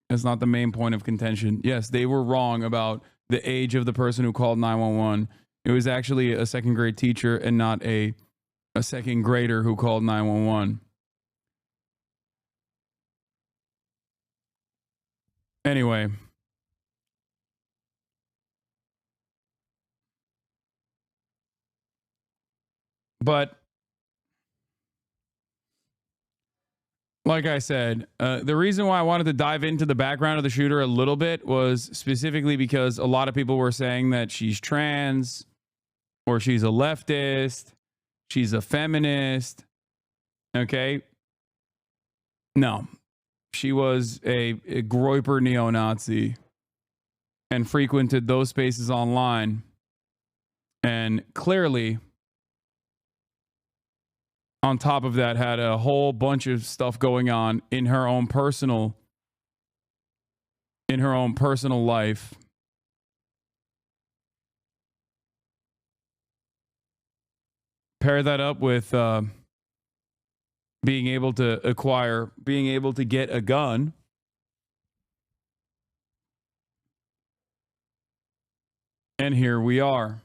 the main point of contention. Yes, they were wrong about the age of the person who called 911. It was actually a second grade teacher and not a second grader who called 911. Anyway. But like I said, the reason why I wanted to dive into the background of the shooter a little bit was specifically because a lot of people were saying that she's trans or she's a leftist, she's a feminist. Okay. No, she was a Groyper neo-Nazi and frequented those spaces online. And clearly, on top of that, had a whole bunch of stuff going on in her own personal life. Pair that up with being able to get a gun. And here we are.